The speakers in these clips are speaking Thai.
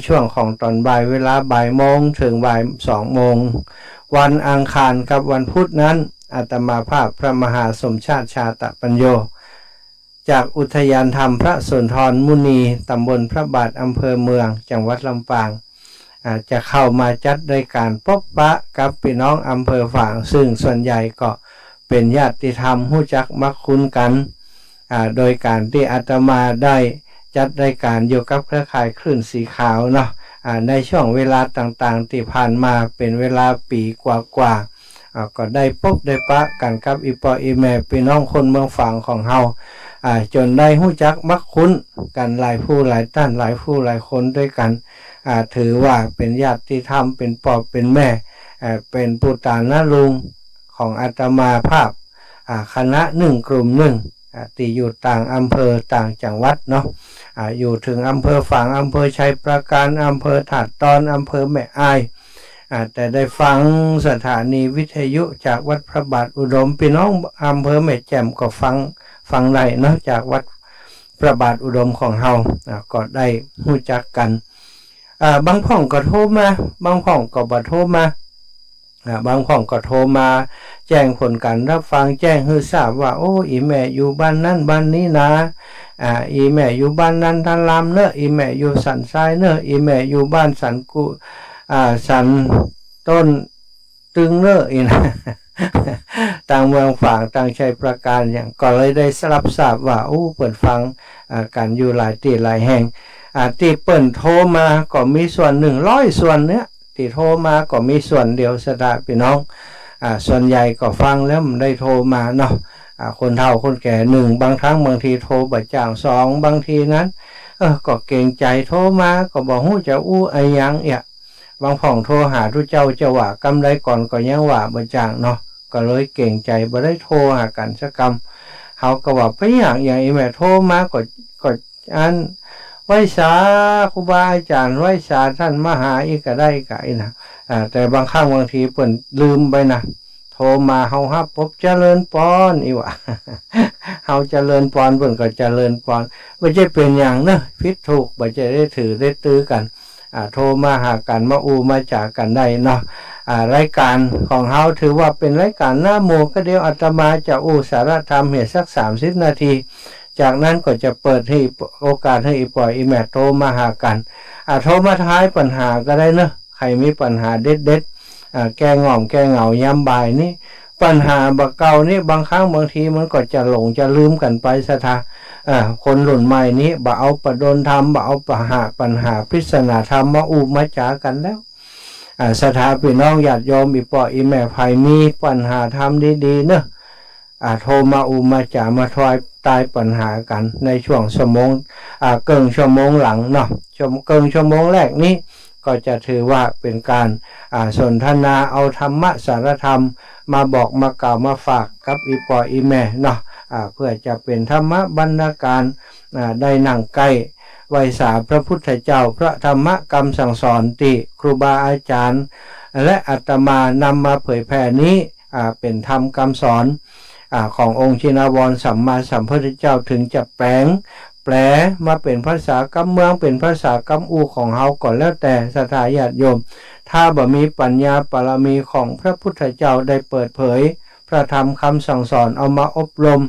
ช่วงของตอนบ่ายเวลาบ่ายโมงถึงบ่าย2 โมงวันอังคารกับวันพุธนั้นอาตมาภาพพระมหาสมชาติชาตปัญโยจากอุทยานธรรมพระสุนทรมุนีตำบลพระบาทอำเภอเมืองจังหวัดลำปางจะเข้ามาจัดรายการพบปะกับพี่น้องอำเภอฝางซึ่งส่วนใหญ่ก็เป็นญาติธรรมรู้จักมักคุ้นกันโดยการที่อาตมาได้จัดรายการอยู่กับเครือข่ายคลื่นสีขาวเนาะในช่วงเวลาต่างๆที่ผ่านมาเป็นเวลาปีกว่าก็ได้พบได้ปะกันกับอีปออีแม่พี่น้องคนเมืองฝางของเฮาจนได้รู้จักมักคุ้นกันหลายผู้หลายท่านหลายผู้หลายคนด้วยกันถือว่าเป็นญาติธรรมเป็นพ่อเป็นแม่เป็นปุตตานาลุงของอาตมาภาพคณะหนึ่งกลุ่มหนึ่งที่อยู่ต่างอำเภอต่างจังหวัดเนาะอยู่ถึงอำเภอฝางอำเภอชัยปราการอำเภอถาดตอนอำเภอแม่อายแต่ได้ฟังสถานีวิทยุจากวัดพระบาทอุดมพี่น้องอำเภอแม่แจ่มก็ฟังได้เนาะจากวัดพระบาทอุดมของเฮาก็ได้รู้จักกันบางพ่องก็โทรมาบางพ่องก็บ่โทรมาบางพ่องก็โทรมาแจ้งผลการรับฟังแจ้งให้ทราบว่าโอ้อีแม่อยู่บ้านนั้นบ้านนี้นะอีแม่อยู่บ้านนั้นทันลามเนอะอีแม่อยู่สันทรายเนอะอีแม่อยู่บ้านสันกุสันต้นตึงเนอะอีนะต่างเมืองฝางต่างชัยประการอย่างก็เลยได้รับทราบว่าโอ้เปิดฟังการอยู่หลายที่หลายแห่งที่เปิ่นโทรมาก็มีส่วน100ส่วนเนี้ยที่โทรมาก็มีส่วนเดียวสดาพี่น้องส่วนใหญ่ก็ฟังแล้วมันได้โทรมาเนาะคนเฒ่าคนแก่1บางครั้งบางทีโทรบ่จ้าง2บางทีนั้นก็เกรงใจโทรมาก็บ่ฮู้จะอู้ไอ้หยังบางพ่องโทรหาทุเจ้าจะว่ากำไรก่อนก็ยังว่าบ่จ้างเนาะก็เลยเกรงใจบ่ได้โทรหากันสักคำเฮาก็ว่าไปอย่างอีแม่โทรมาก็อันไหว้สาครูบาอาจารย์ไหว้สาท่านมหาอีกก็ได้ก็นะแต่บางครั้งบางทีเพิ่นลืมไปนะโทรมาเฮาฮับพบเจริญพรอีว่าเฮาเจริญพรเพิ่นก็เจริญพรบ่ใช่เป็นอย่างเนาะผิดถูกบ่ใช่ได้ถือได้ตื้อกันโทรมาหากันมาอูมาจากกันได้เนาะรายการของเฮาถือว่าเป็นรายการหน้าโมก็เดี๋ยวอาตมาจะอูสาระธรรมเหตุสัก30 นาทีจากนั้นก็จะเปิดให้โอกาสให้อีปล่อยอีแม่โทรมาหากันโทรมาท้ายปัญหาก็ได้เนาะใครมีปัญหาเด็ดแก้ง่อมแก้เหงายามบ่ายนี่ปัญหาบักเก่านี่บางครั้งบางทีมันก็จะหลงจะลืมกันไปซะทาคนรุ่นใหม่นี้บ่เอาประดนธรรมบ่เอาปัญหาพิศนาธรรมมาอูมาจากันแล้วสถาพี่น้องญาติโยมอีปล่อยอีแม่ไผมีปัญหาธรรมดีๆเนาะโทรมาอูมาจามาทอยตายปัญหากันในช่วงชั่วโมงเกินชั่วโมงหลังเนาะเกินชั่วโมงแรกนี้ก็จะถือว่าเป็นการสนทนาเอาธรรมะสารธรรมมาบอกมากล่าวมาฝากกับอีปออีแม่เนาะเพื่อจะเป็นธรรมะบรรณาการได้นั่งใกล้ไหว้สาพระพุทธเจ้าพระธรรมกรรมสั่งสอนที่ครูบาอาจารย์และอาตมานำมาเผยแผ่นี้เป็นธรรมคำสอนขององค์ชินวรสัมมาสัมพุทธเจ้าถึงจะแปลมาเป็นภาษากำเมืองเป็นภาษากำอูของเฮาก่อนแล้วแต่ศรัทธาญาติโยมถ้าบ่มีปัญญาบารมีของพระพุทธเจ้าได้เปิดเผยพระธรรมคำสั่งสอนเอามาอบรม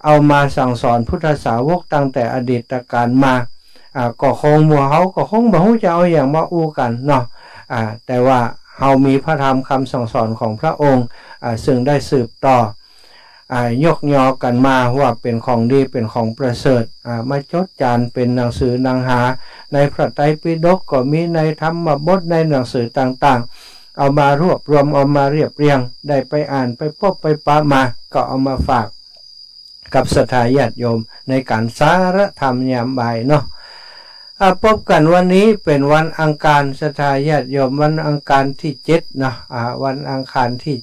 เอามาสั่งสอนพุทธสาวกตั้งแต่อดีตการมาก็คงหมู่เฮาก็คงบ่ฮู้จะเอาอย่างมาอู้กันเนาะแต่ว่าเฮามีพระธรรมคำสั่งสอนของพระองค์ซึ่งได้สืบต่อยกยอกันมาว่าเป็นของดีเป็นของประเสริฐมาจดจานเป็นหนังสือหนังหาในพระไตรปิฎกก็มีในธรรมบทในหนังสือต่างๆเอามารวบรวมเอามาเรียบเรียงได้ไปอ่านไปพบไปปะมาก็เอามาฝากกับศรัทธาญาติโยมในการสาระธรรมยามบ่ายเนาะพบกันวันนี้เป็นวันอังคารศรัทธาญาติโยมวันอังคารที่7เนาะวันอังคารที่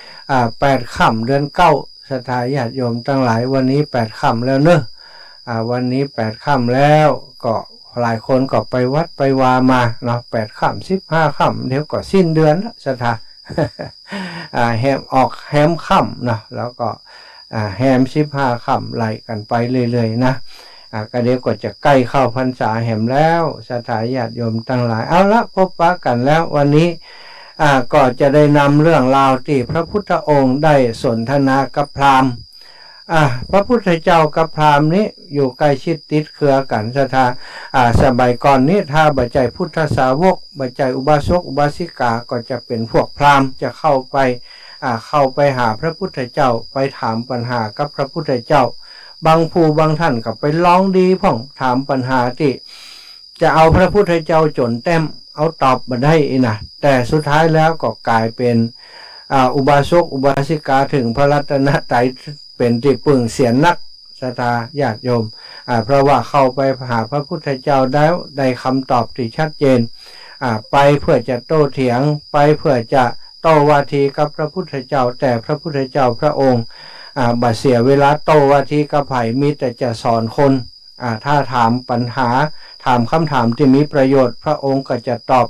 7 8 ค่ำเดือน9ศรัทธาญาติโยมทั้งหลายวันนี้8 ค่ำแล้วเนอะวันนี้8 ค่ำแล้วก็หลายคนก็ไปวัดไปวามาเนาะ8 ค่ำ15 ค่ำเดี๋ยวก็สิ้นเดือนแล้วศรัทธาแฮมออกแฮมค่ำเนาะแล้วก็แฮม15 ค่ำไล่กันไปเรื่อยๆนะ ก็เดี๋ยวก็จะใกล้เข้าพรรษาแห่มแล้วสถาญาติโยมทั้งหลายเอาละพบปะกันแล้ววันนี้ก็จะได้นำเรื่องราวที่พระพุทธองค์ได้สนทนากับพราหมณ์พระพุทธเจ้ากับพราหมณ์นี้อยู่ใกล้ชิดติดเครือกันสถาสมัยก่อนนี้ถ้าบัจจัยพุทธสาวกบัจจัยอุบาสกอุบาสิกาก็จะเป็นพวกพราหมณ์จะเข้าไปหาพระพุทธเจ้าไปถามปัญหากับพระพุทธเจ้าบางผู้บางท่านก็ไปร้องดีพ่องถามปัญหาที่จะเอาพระพุทธเจ้าจนเต็มเอาตอบมาได้นะแต่สุดท้ายแล้วก็กลายเป็นอุบาสกอุบาสิกาถึงพระรัตนตรัยเป็นที่ปึงเสียนนักศรัทธาญาติโยมเพราะว่าเข้าไปหาพระพุทธเจ้าแล้วได้คำตอบที่ชัดเจนไปเพื่อจะโต้เถียงไปเพื่อจะโต้วาทีกับพระพุทธเจ้าแต่พระพุทธเจ้าพระองค์บัดเสียเวลาโต้วาทีกับไผ่มีแต่จะสอนคนถ้าถามปัญหาถามคำถามที่มีประโยชน์พระองค์ก็จะตอบ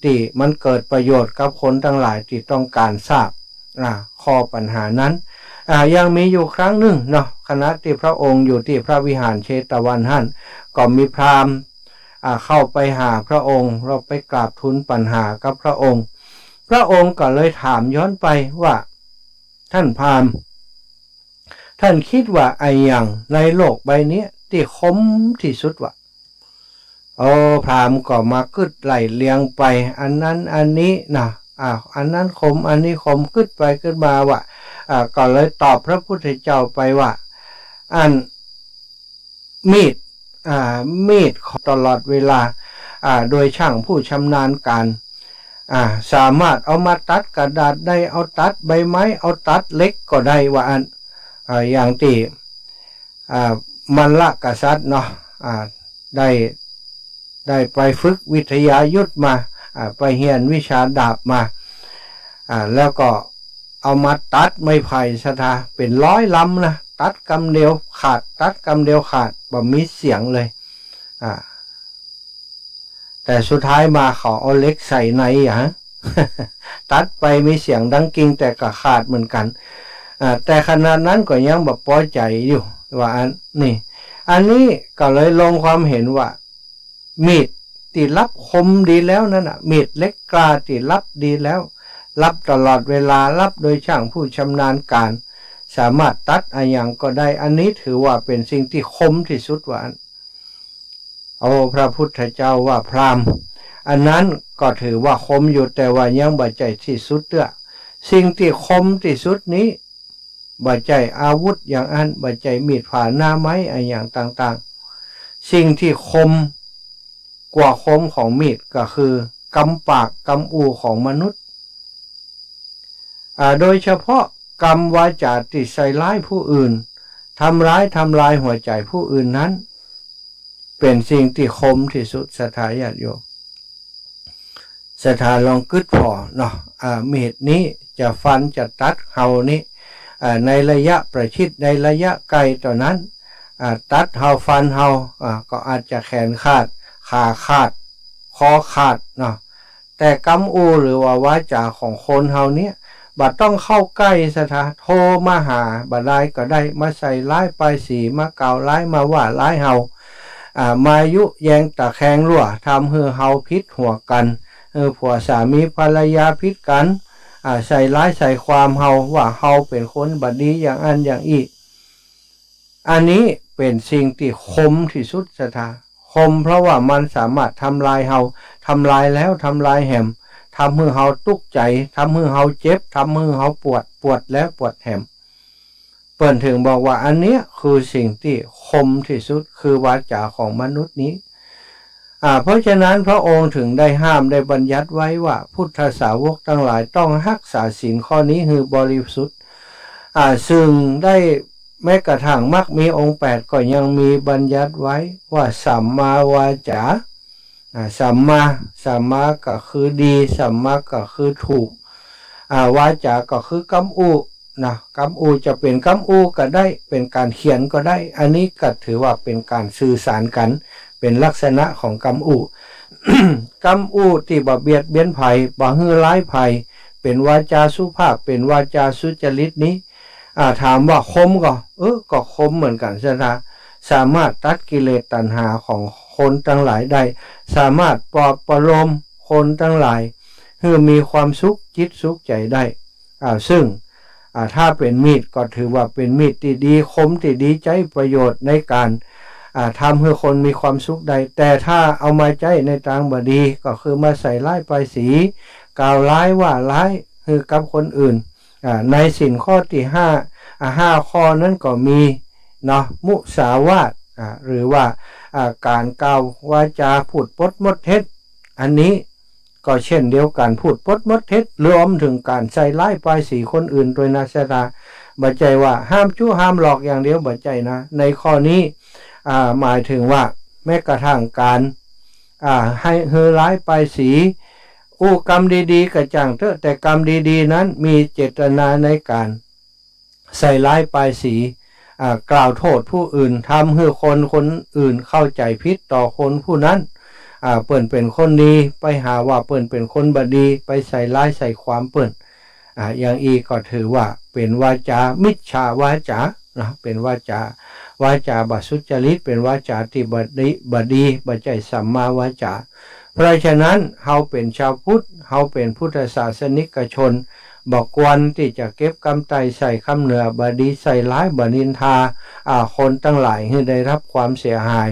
ที่มันเกิดประโยชน์กับคนทั้งหลายที่ต้องการทราบข้อปัญหานั้นยังมีอยู่ครั้งหนึ่งเนาะขณะที่พระองค์อยู่ที่พระวิหารเชตวันหั่นก็มีพราหมณ์เข้าไปหาพระองค์เราไปกราบทูลปัญหากับพระองค์พระองค์ก็เลยถามย้อนไปว่าท่านพราหมณ์ท่านคิดว่าไอ้อย่างในโลกใบนี้ที่คมที่สุดวะพราหมณ์ก็มากึดไหลเลียงไปอันนั้นอันนี้นะอันนั้นคมอันนี้คมกึดไปกึดมาว่ะก็เลยตอบพระพุทธเจ้าไปว่าอันมีดตลอดเวลาโดยช่างผู้ชำนาญการสามารถเอามาตัดกระดาษได้เอาตัดใบไม้เอาตัดเล็กก็ได้ว่าอย่างที่มันละกษัตริย์เนาะได้ไปฝึกวิทยายุทธมาไปเรียนวิชาดาบมาแล้วก็เอามาตัดไม้ไผ่สถาเป็น100 ลำนะตัดกำเดียวขาดตัดกำเดียวขาดบ่มีเสียงเลยแต่สุดท้ายมาเขาเอาเหล็กใส่ในตัดไปมีเสียงดังกิ้งแต่ก็ขาดเหมือนกันแต่ขนาดนั้นก็ยังแบบพอใจอยู่ว่าอันนี้ก็เลยลงความเห็นว่ามีดตีรับคมดีแล้วนั่นมีดเล็กกล้าตีรับดีแล้วรับตลอดเวลารับโดยช่างผู้ชำนาญการสามารถตัดอย่างก็ได้อันนี้ถือว่าเป็นสิ่งที่คมที่สุดว่าพระพุทธเจ้าว่าพราหมณ์อันนั้นก็ถือว่าคมอยู่แต่ว่ายังบ่ใจที่สุดสิ่งที่คมที่สุดนี้บ่ใจอาวุธอย่างอันบ่ใจมีดผ่าหน้าไม้อย่างต่างๆสิ่งที่คมกว่าคมของมีดก็คือกำปากกำอูของมนุษย์โดยเฉพาะกรรมวาจาที่ใส่ร้ายผู้อื่นทำลายหัวใจผู้อื่นนั้นเป็นสิ่งที่คมที่สุดศรัทธาญาติโยมศรัทธาลองกึดพอเนาะมีดนี้จะฟันจะตัดเฮานี้ในระยะประชิดในระยะไกลต่อนั้นตัดเฮาฟันเฮาก็อาจจะแขนขาดขาขาดคอขาดเนาะแต่กำอูหรือว่าวาจาของคนเฮาเนี้ยบัดต้องเข้าใกล้สถาโทรมาหาบัดได้ก็ได้มาใส่ร้ายปลายสีมาเก่าร้ายมาว่าร้ายเฮามายุแยงตะแคงรั่วทำให้เฮาพิษหัวกันผัวสามีภรรยาพิษกันใส่ร้ายใส่ความเฮาว่าเฮาเป็นคนบัดดีอย่างอันอย่างอีกอันนี้เป็นสิ่งที่คมที่สุดศรัทธาคมเพราะว่ามันสามารถทำลายเฮาทำลายแล้วทำลายแหมทำให้เฮาตุกใจทำให้เฮาเจ็บทำให้เฮาปวดแล้วปวดแหมเปิ่นถึงบอกว่าอันเนี้ยคือสิ่งที่คมที่สุดคือวาจาของมนุษย์นี้เพราะฉะนั้นพระองค์ถึงได้ห้ามได้บัญญัติไว้ว่าพุทธสาวกทั้งหลายต้องรักษาศีลข้อนี้คือบริสุทธิ์ซึ่งได้แม้กระทั่งมรรคมีองค์8ก็ยังมีบัญญัติไว้ว่าสัมมาวาจาสัมมาก็คือดีสัมมาก็คือถูกวาจาก็คือกำอูกำอูจะเป็นกำอูก็ได้เป็นการเขียนก็ได้อันนี้ก็ถือว่าเป็นการสื่อสารกันเป็นลักษณะของกำอู กำอูที่บ่เบียดเบียนภัยบ่ฮือร้ายภัยเป็นวาจาสุภาพเป็นวาจาสุจริตนี้ถามว่าคมก็คมเหมือนกันใช่ไหม สามารถตัดกิเลสตัณหาของคนทั้งหลายได้สามารถปลอบประโลมคนทั้งหลายให้มีความสุขจิตสุขใจได้ซึ่งถ้าเป็นมีดก็ถือว่าเป็นมีดที่ดีคมที่ดีใจประโยชน์ในการทำให้คนมีความสุขได้แต่ถ้าเอามาใช้ในทางบดีก็คือมาใส่ร้ายป้ายสีกล่าวร้ายว่าร้ายคือกับคนอื่นในศีลข้อที่5ข้อนั้นก็มีเนาะมุสาวาทหรือว่าการกล่าววาจาพูดปดมดเท็จอันนี้ก็เช่นเดียวกันพูดปดมดเท็จรวมถึงการใส่ร้ายป้ายสีคนอื่นโดยนาซาดาบัจใจว่าห้ามชั่วห้ามหลอกอย่างเดียวบัจใจนะในข้อนี้หมายถึงว่าแม้กระทั่งการให้เฮร้ายป้ายสีกรรมดีๆกระจ่างเถอะแต่กรรมดีๆนั้นมีเจตนาในการใส่ร้ายป้ายสีกล่าวโทษผู้อื่นทำให้คนอื่นเข้าใจผิดต่อคนผู้นั้นเปิ่นเป็นคนดีไปหาว่าเปิ่นเป็นคนบดีไปใส่ร้ายใส่ความเปิ่นอย่างอีก็ถือว่าเป็นวาจามิจฉาวาจานะเป็นวาจาสุจริตเป็นวาจาที่บดีบัจใจสัมมาวาจาเพราะฉะนั้นเฮาเป็นชาวพุทธเฮาเป็นพุทธศาสนิกชนบอกควรที่จะเก็บกำไตใส่คำเหนือบดีใส่ร้ายบนินทาคนตั้งหลายให้ได้รับความเสียหาย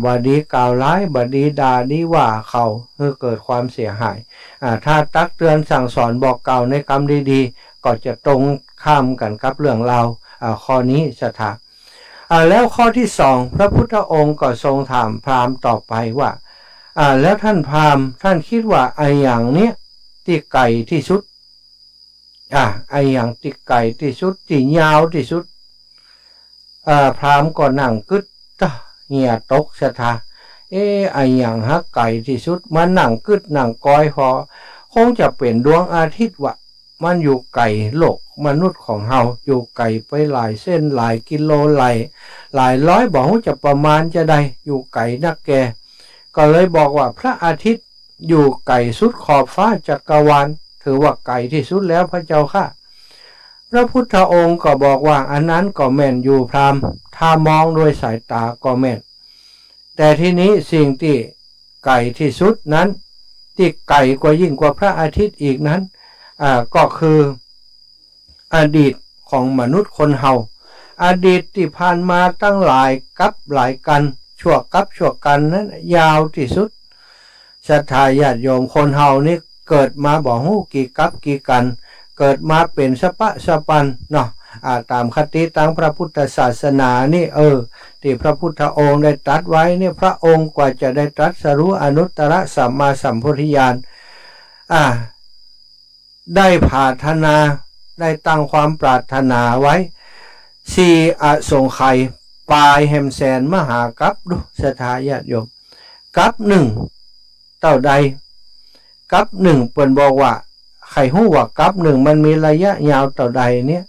บดีกล่าวร้ายบดีด่าดีว่าเขาให้เกิดความเสียหายถ้าตักเตือนสั่งสอนบอกกล่าวในกรรมดีๆก็จะตรงข้ามกันกับเรื่องเราข้อนี้สถาแล้วข้อที่2พระพุทธองค์ก็ทรงถามพราหมณ์ต่อไปว่าแล้วท่านพราหมณ์ท่านคิดว่าไอ้อย่างเนี้ยที่ไกลที่สุดไอ้อย่างที่ไกลที่สุดที่ยาวที่สุดพราหมณ์ก็นั่งกึดเหี่ยตกสถาไอ้อย่างฮักไกลที่สุดมันนั่งกึดนั่งกอยพอคงจะเป็นดวงอาทิตย์วะมันอยู่ไกลโลกมนุษย์ของเฮาอยู่ไกลไปหลายเส้นหลายกิโลหลายร้อยบอกว่าจะประมาณจะได้อยู่ไกลนักแกก็เลยบอกว่าพระอาทิตย์อยู่ไกลสุดขอบฟ้าจักรวาลถือว่าไกลที่สุดแล้วพระเจ้าค่ะพระพุทธองค์ก็บอกว่าอันนั้นก็แม่นอยู่พราหมณ์ถ้ามองโดยสายตาก็แม่นแต่ทีนี้สิ่งที่ไกลที่สุดนั้นที่ไกลกว่ายิ่งกว่าพระอาทิตย์อีกนั้นก็คืออดีตของมนุษย์คนเฮาอดีตที่ผ่านมาตั้งหลายกับหลายกันชั่วกันนั้นยาวที่สุดศรัทธาญาติโยมคนเฮานี่เกิดมาบอกฮู้กี่กับกี่กันเกิดมาเป็นสปันเนาะตามคติทางพระพุทธศาสนานี่ที่พระพุทธองค์ได้ตรัสไว้เนี่ยพระองค์กว่าจะได้ตรัสรู้อนุตตรสัมมาสัมโพธิญาณได้ปรารถนาได้ตั้งความปรารถนาไว้4อสงไขยปลายแหมแสนมหากัปดูศรัทธาญาติโยมกัป1เท่าใดกัป1เปิ้นบอกว่าใครฮู้ว่ากัป1มันมีระยะยาวเท่าใดเนี่ย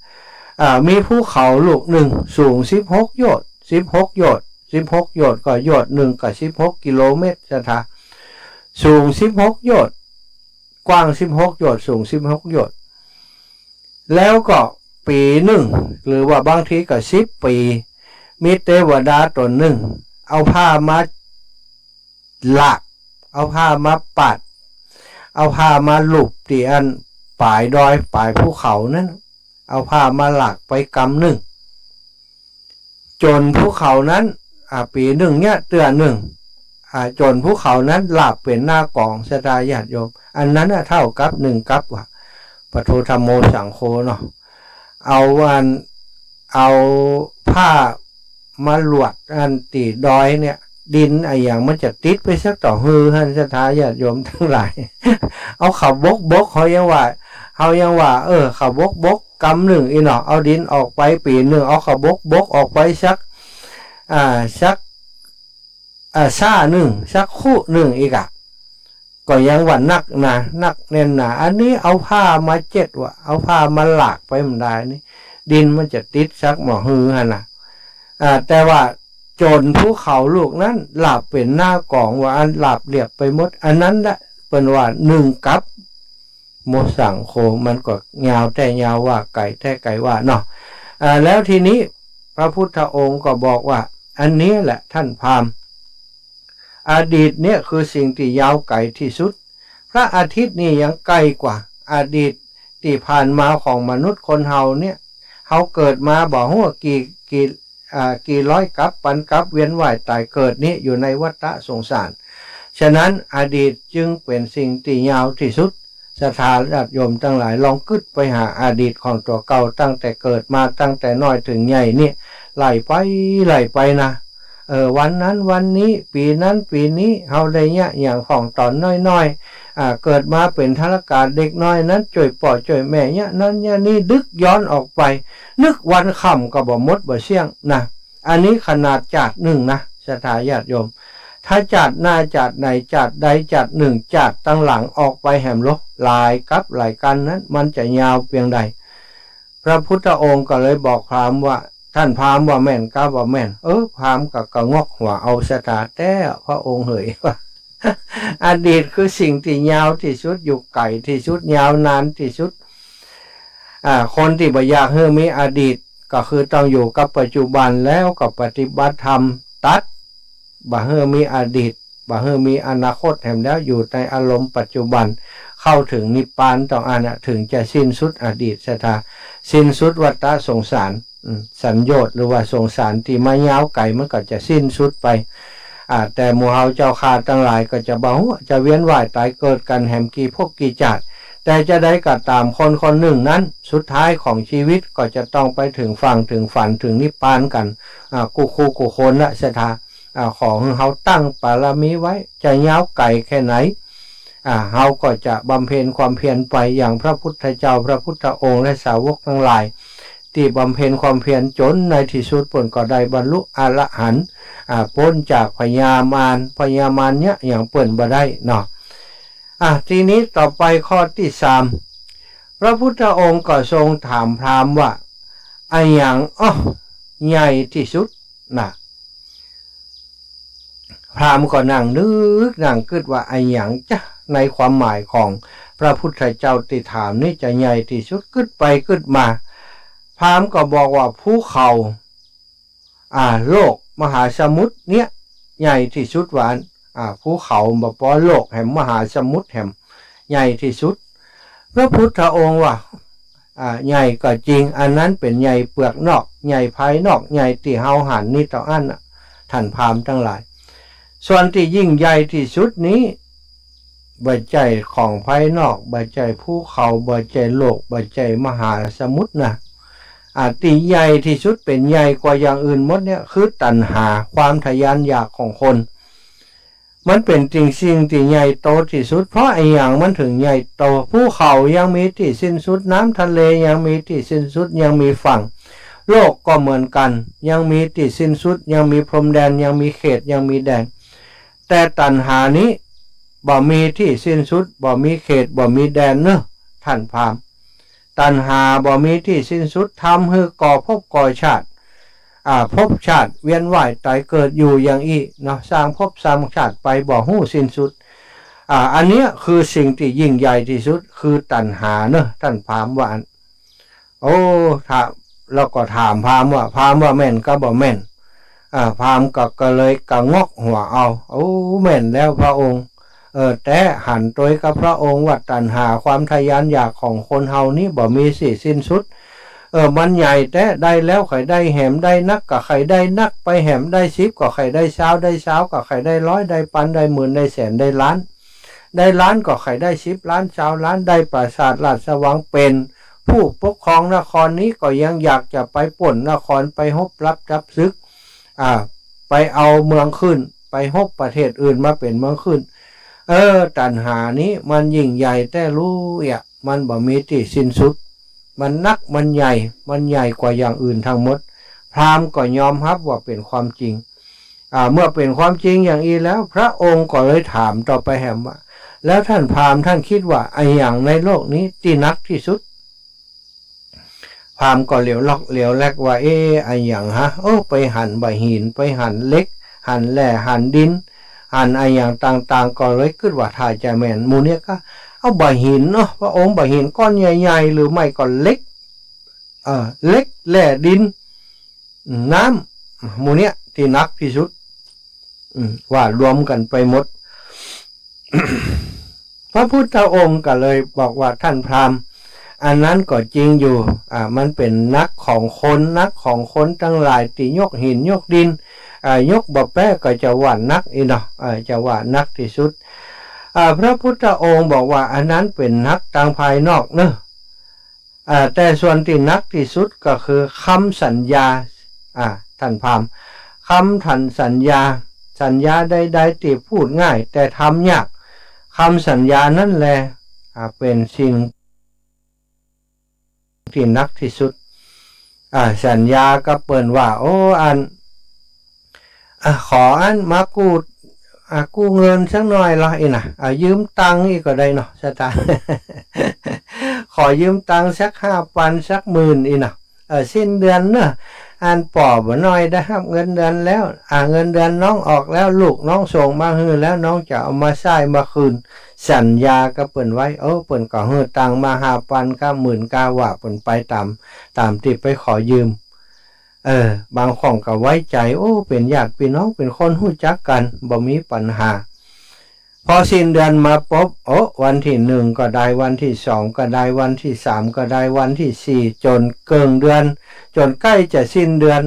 มีภูเขาลูก1สูง16โยชน์16โยชน์ก็โยชน์1ก็16กิโลเมตรศรัทธาสูง16โยชน์กว้าง16โยชน์สูง16โยชน์แล้วก็ปี1หรือว่าบางทีก็10ปีมีเทวดาตนหนึ่งเอาผ้ามาหลักเอาผ้ามาปัดเอาผ้ามาหลุบที่อันปลายดอยปลายภูเขานั้นเอาผ้ามาหลักไปกำหนึ่งจนภูเขานั้นปี1เนี่ยเตือนจนภูเขานั้นหลับเป็นหน้ากองสตาญาติโยมอันนั้นเท่ากับ1กับว่าปโทธรรมโมสังโฆเนาะเอาผ้ามาหลวดอันตีดอยเนี่ยดินไอ้อย่างมันจะติดไปสักต่อฮือท่านศรัทธาญาติโยมทั้งหลาย เอาขับบกเขายังว่าขับบกกำ1อีเนาะเอาดินออกไปปี1เอาขับบกออกไปสักซ่า1สักคู่1อีกก็ยังว่านักแน่นหนาอันนี้เอาผ้ามาเอาผ้ามาหลากไปมันได้นี่ดินมันจะติดสักหมอฮือหั่นน่ะแต่ว่าโจรภูเขาลูกนั้นหลับเป็นหน้ากองว่าอันหลับเรียบไปหมดอันนั้นแหละเป็นว่า1กับโมสังโคมันก็ยาวแต่ยาวว่าไก่แต่ไก่ว่าเนาะแล้วทีนี้พระพุทธองค์ก็บอกว่า อันนี้แหละท่านพราหมณ์อดีตเนี่ยคือสิ่งที่ยาวไกลที่สุดพระอาทิตย์นี่ยังไกลกว่าอดีตที่ผ่านมาของมนุษย์คนเฮาเนี่ยเฮาเกิดมาบอกว่ากี่ร้อยกับพันกับเวียนว่ายตายเกิดนี้อยู่ในวัฏสงสารฉะนั้นอดีตจึงเป็นสิ่งที่ยาวที่สุดศรัทธาญาติโยมทั้งหลายลองคิดไปหาอดีตของตัวเก่าตั้งแต่เกิดมาตั้งแต่น้อยถึงใหญ่นี่ไล่ไปนะวันนั้นวันนี้ปีนั้นปีนี้เฮาได้เนี่ยอย่างของตอนน้อยๆเกิดมาเป็นทารกาเด็กน้อยนั้นจ่วยป่อจ่วยแม่เนี่ยนั้นเนี่ยนี่ดึกย้อนออกไปนึกวันค่ำก็บ่มดบ่เสี่ยงนะอันนี้ขนาดจาดหนึ่งนะศรัทธาญาติโยมถ้าจาดหน้าจาดไหนจาดใดจาดหนึ่งจาดตั้งหลังออกไปแหมลกหลายกับหลายกันนั้นมันจะยาวเพียงใดพระพุทธองค์ก็เลยบอกพราหมณ์ว่าท่านพราหมณ์ว่าแม่นก็ว่าแม่นพราหมณ์ก็งอกหัวเอาสตาแต่พระองค์เหยว่า อดีตคือสิ่งที่ยาวที่สุดอยู่ไกลที่สุดยาวนานที่สุดคนที่บ่อยากให้มีอดีตก็คือต้องอยู่กับปัจจุบันแล้วก็ปฏิบัติธรรมตัดบ่ให้มีอดีตบ่ให้มีอนาคตแถมแล้วอยู่ในอารมณ์ปัจจุบันเข้าถึงนิพพานต้องถึงจะสิ้นสุดอดีตศรัทธาสิ้นสุดวัฏสงสารสัญโยชน์หรือว่าสงสารที่มายาวไกลมันก็จะสิ้นสุดไปแต่หมู่เฮาเจ้าข้าทั้งหลายก็จะบอกว่าจะเวียนว่ายตายเกิดกันแหมกี่พวกกี่จาดแต่จะได้ก็ตามคนคนหนึ่งนั้นสุดท้ายของชีวิตก็จะต้องไปถึงฝั่งถึงฝันถึงนิพพานกันกูคนละศรัทธาของเฮาตั้งปารมีไว้จะยาวไกลแค่ไหนเฮาก็จะบำเพ็ญความเพียรไปอย่างพระพุทธเจ้าพระพุทธองค์และสาวกทั้งหลายที่บำเพ็ญความเพียรจนในที่สุดผลก็ได้บรรลุอรหันต์พ้นจากพยามารเนี่ยอย่างเปิ่นบ่ได้เนาะทีนี้ต่อไปข้อที่3พระพุทธองค์ก็ทรงถามพราหมณ์ว่าไอ้อย่างใหญ่ที่สุดนะพราหมณ์ก็นั่งนึกนั่งคิดว่าไอ้อย่างจ้ะในความหมายของพระพุทธเจ้าที่ถามนี่จะใหญ่ที่สุดคิดไปคิดมาพราหมณ์ก็บอกว่าภูเขาโลกมหาสมุทรเนี่ยใหญ่ที่สุดหวานภูเขาบ่พอโลกแห่งมหาสมุทรแห่งใหญ่ที่สุดพระพุทธองค์ว่าใหญ่ก็จริงอันนั้นเป็นใหญ่เปลือกนอกใหญ่ภายนอกใหญ่ที่เฮาหันนี่ต่ออันท่านพราหมณ์ทั้งหลายส่วนที่ยิ่งใหญ่ที่สุดนี้บ่ใจของภายนอกบ่ใจภูเขาบ่ใจโลกบ่ใจมหาสมุทรนะที่ใหญ่ที่สุดเป็นใหญ่กว่าอย่างอื่นหมดเนี่ยคือตัณหาความทะยานอยากของคนมันเป็นสิ่งที่ใหญ่โตที่สุดเพราะไอ้อย่างมันถึงใหญ่โตภูเขายังมีที่สิ้นสุดน้ำทะเลยังมีที่สิ้นสุดยังมีฝั่งโลกก็เหมือนกันยังมีที่สิ้นสุดยังมีพรมแดนยังมีเขตยังมีแดนแต่ตัณหานี้บ่มีที่สิ้นสุดบ่มีเขตบ่มีแดนเนอะท่านพราหมณ์ตัณหาบ่มีที่สิ้นสุดทำให้ก่อภพก่อชาติภพชาติเวียนว่ายตายเกิดอยู่อย่างอีเนาะสร้างภพสร้างชาติไปบ่ฮู้สิ้นสุดอันนี้คือสิ่งที่ยิ่งใหญ่ที่สุดคือตัณหาเนอะท่านพราหมณ์ว่าถ้าเราก็ถามพราหมณ์ว่าแม่นก็บ่แม่นพราหมณ์ก็เลยกะงอกหัวเอาแม่นแล้วพระองค์แต่หันตัวกับพระองค์ว่าตัณหาความทะยานอยากของคนเฮานี้บ่มีสิ้นสุดมันใหญ่แต่ได้แล้วใครได้แหมได้นักก็ใครได้นักไปแหมได้10ก็ใครได้20ก็ใครได้100ได้พันได้หมื่นได้แสนได้ล้านก็ใครได้10ล้าน20ล้านได้ปราสาทราชวังเป็นผู้ปกครองนครนี้ก็ยังอยากจะไปป่นนครไปฮบรับจับศึกไปเอาเมืองขึ้นไปฮบประเทศอื่นมาเป็นเมืองขึ้นตัณหานี้มันยิ่งใหญ่แต่รู้มันบ่มีที่สิ้นสุดมันนักมันใหญ่กว่าอย่างอื่นทั้งหมดพราหมณ์ก็ยอมรับว่าเป็นความจริงเมื่อเป็นความจริงอย่างนี้แล้วพระองค์ก็เลยถามต่อไปแหมว่าแล้วท่านพราหมณ์ท่านคิดว่าไอ้อย่างในโลกนี้ที่นักที่สุดพราหมณ์ก็เหลียวล็อกเหลียวแลกว่าไอ้อย่างไปหั่นใบหินไปหั่นเล็กหั่นแหล่หั่นดินหั่นไอ้อย่างต่างๆก็เลยคิดว่าถ้าจะแม่นหมู่เนี่ยก็เอาใบหินพระองค์ใบหินก้อนใหญ่ๆหรือไม่ก็เล็กแหล่ดินน้ำหมู่เนี้ย ที่นักที่สุดว่ารวมกันไปหมด พระพุทธองค์ก็เลยบอกว่าท่านพราหมณ์อันนั้นก็จริงอยู่มันเป็นนักของคนทั้งหลายที่ยกหินยกดินยกบ่แป้ก็จะว่านักอีเนาะจะว่านักที่สุดพระพุทธองค์บอกว่าอันนั้นเป็นนักทางภายนอกเนอะแต่ส่วนที่นักที่สุดก็คือคำสัญญาท่านพราหมณ์คำทันสัญญาใดๆที่พูดง่ายแต่ทำยากคำสัญญานั่นแหละเป็นสิ่งที่นักที่สุดสัญญาก็เปิดว่าโอ้ขอมากู้เงินสักหน่อยละยืมตังค์อีกก็ได้เนาะสตาขอยืมตังค์สัก5,000สัก10,000สิ้นเดือนเนอะปอบหน่อยได้ครับเงินเดือนแล้วเงินเดือนน้องออกแล้วลูกน้องส่งมาให้แล้วน้องจะเอามาใช้มาคืนสัญญาก็เปิ่นไว้เปิ่นก็ให้ตังค์มา5,000ก็19,000ว่าเปิ่นไปตามที่ไปขอยืมบางของก็ไว้ใจเป็นญาติพี่น้องเป็นคนรู้จักกันบ่มีปัญหาพอสิ้นเดือนมาปุ๊บวันที่1ก็ได้วันที่2ก็ได้วันที่3ก็ได้วันที่4จนเกินเดือนจนใกล้จะสิ้นเดือน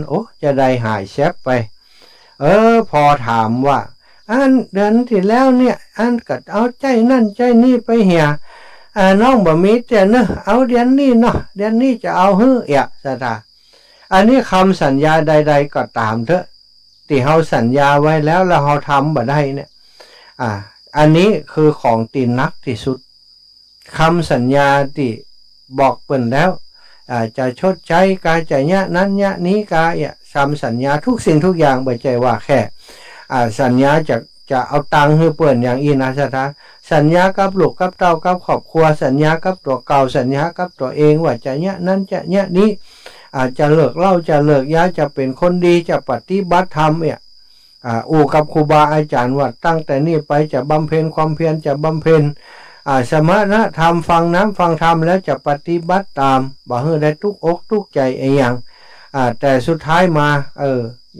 จะได้หายแชบไปพอถามว่าเดือนที่แล้วเนี่ยก็เอาใจนั่นใจนี่ไปเหียน้องบ่มีแต่เนอะเอาเดือนนี้เนาะเดือนนี้จะเอาสตาอันนี้คำสัญญาใดๆก็ตามเถอะที่เราสัญญาไว้แล้วเราทำบ่ได้เนี่ยอันนี้คือของตีนักที่สุดคำสัญญาที่บอกเปิ่นแล้วจะชดใช้กาจะนั้นนี้กาคำสัญญาทุกสิ่งทุกอย่างบ่ใจว่าแค่สัญญาจะเอาตังค์ให้เปิ่นอย่างอีนะสัญญากับลูกกับเต้ากับครอบครัวสัญญากับตัวเก่าสัญญากับตัวเองว่าจะนั้นจะนี้จะเลิกเหล้าจะเลิกยาจะเป็นคนดีจะปฏิบัติธรรมกับครูบาอาจารย์ว่าตั้งแต่นี้ไปจะบำเพ็ญความเพียรจะบำเพ็ญสมณธรรมฟังธรรมแล้วจะปฏิบัติตามบ่ให้ได้ทุกอกทุกใจอย่างแต่สุดท้ายมา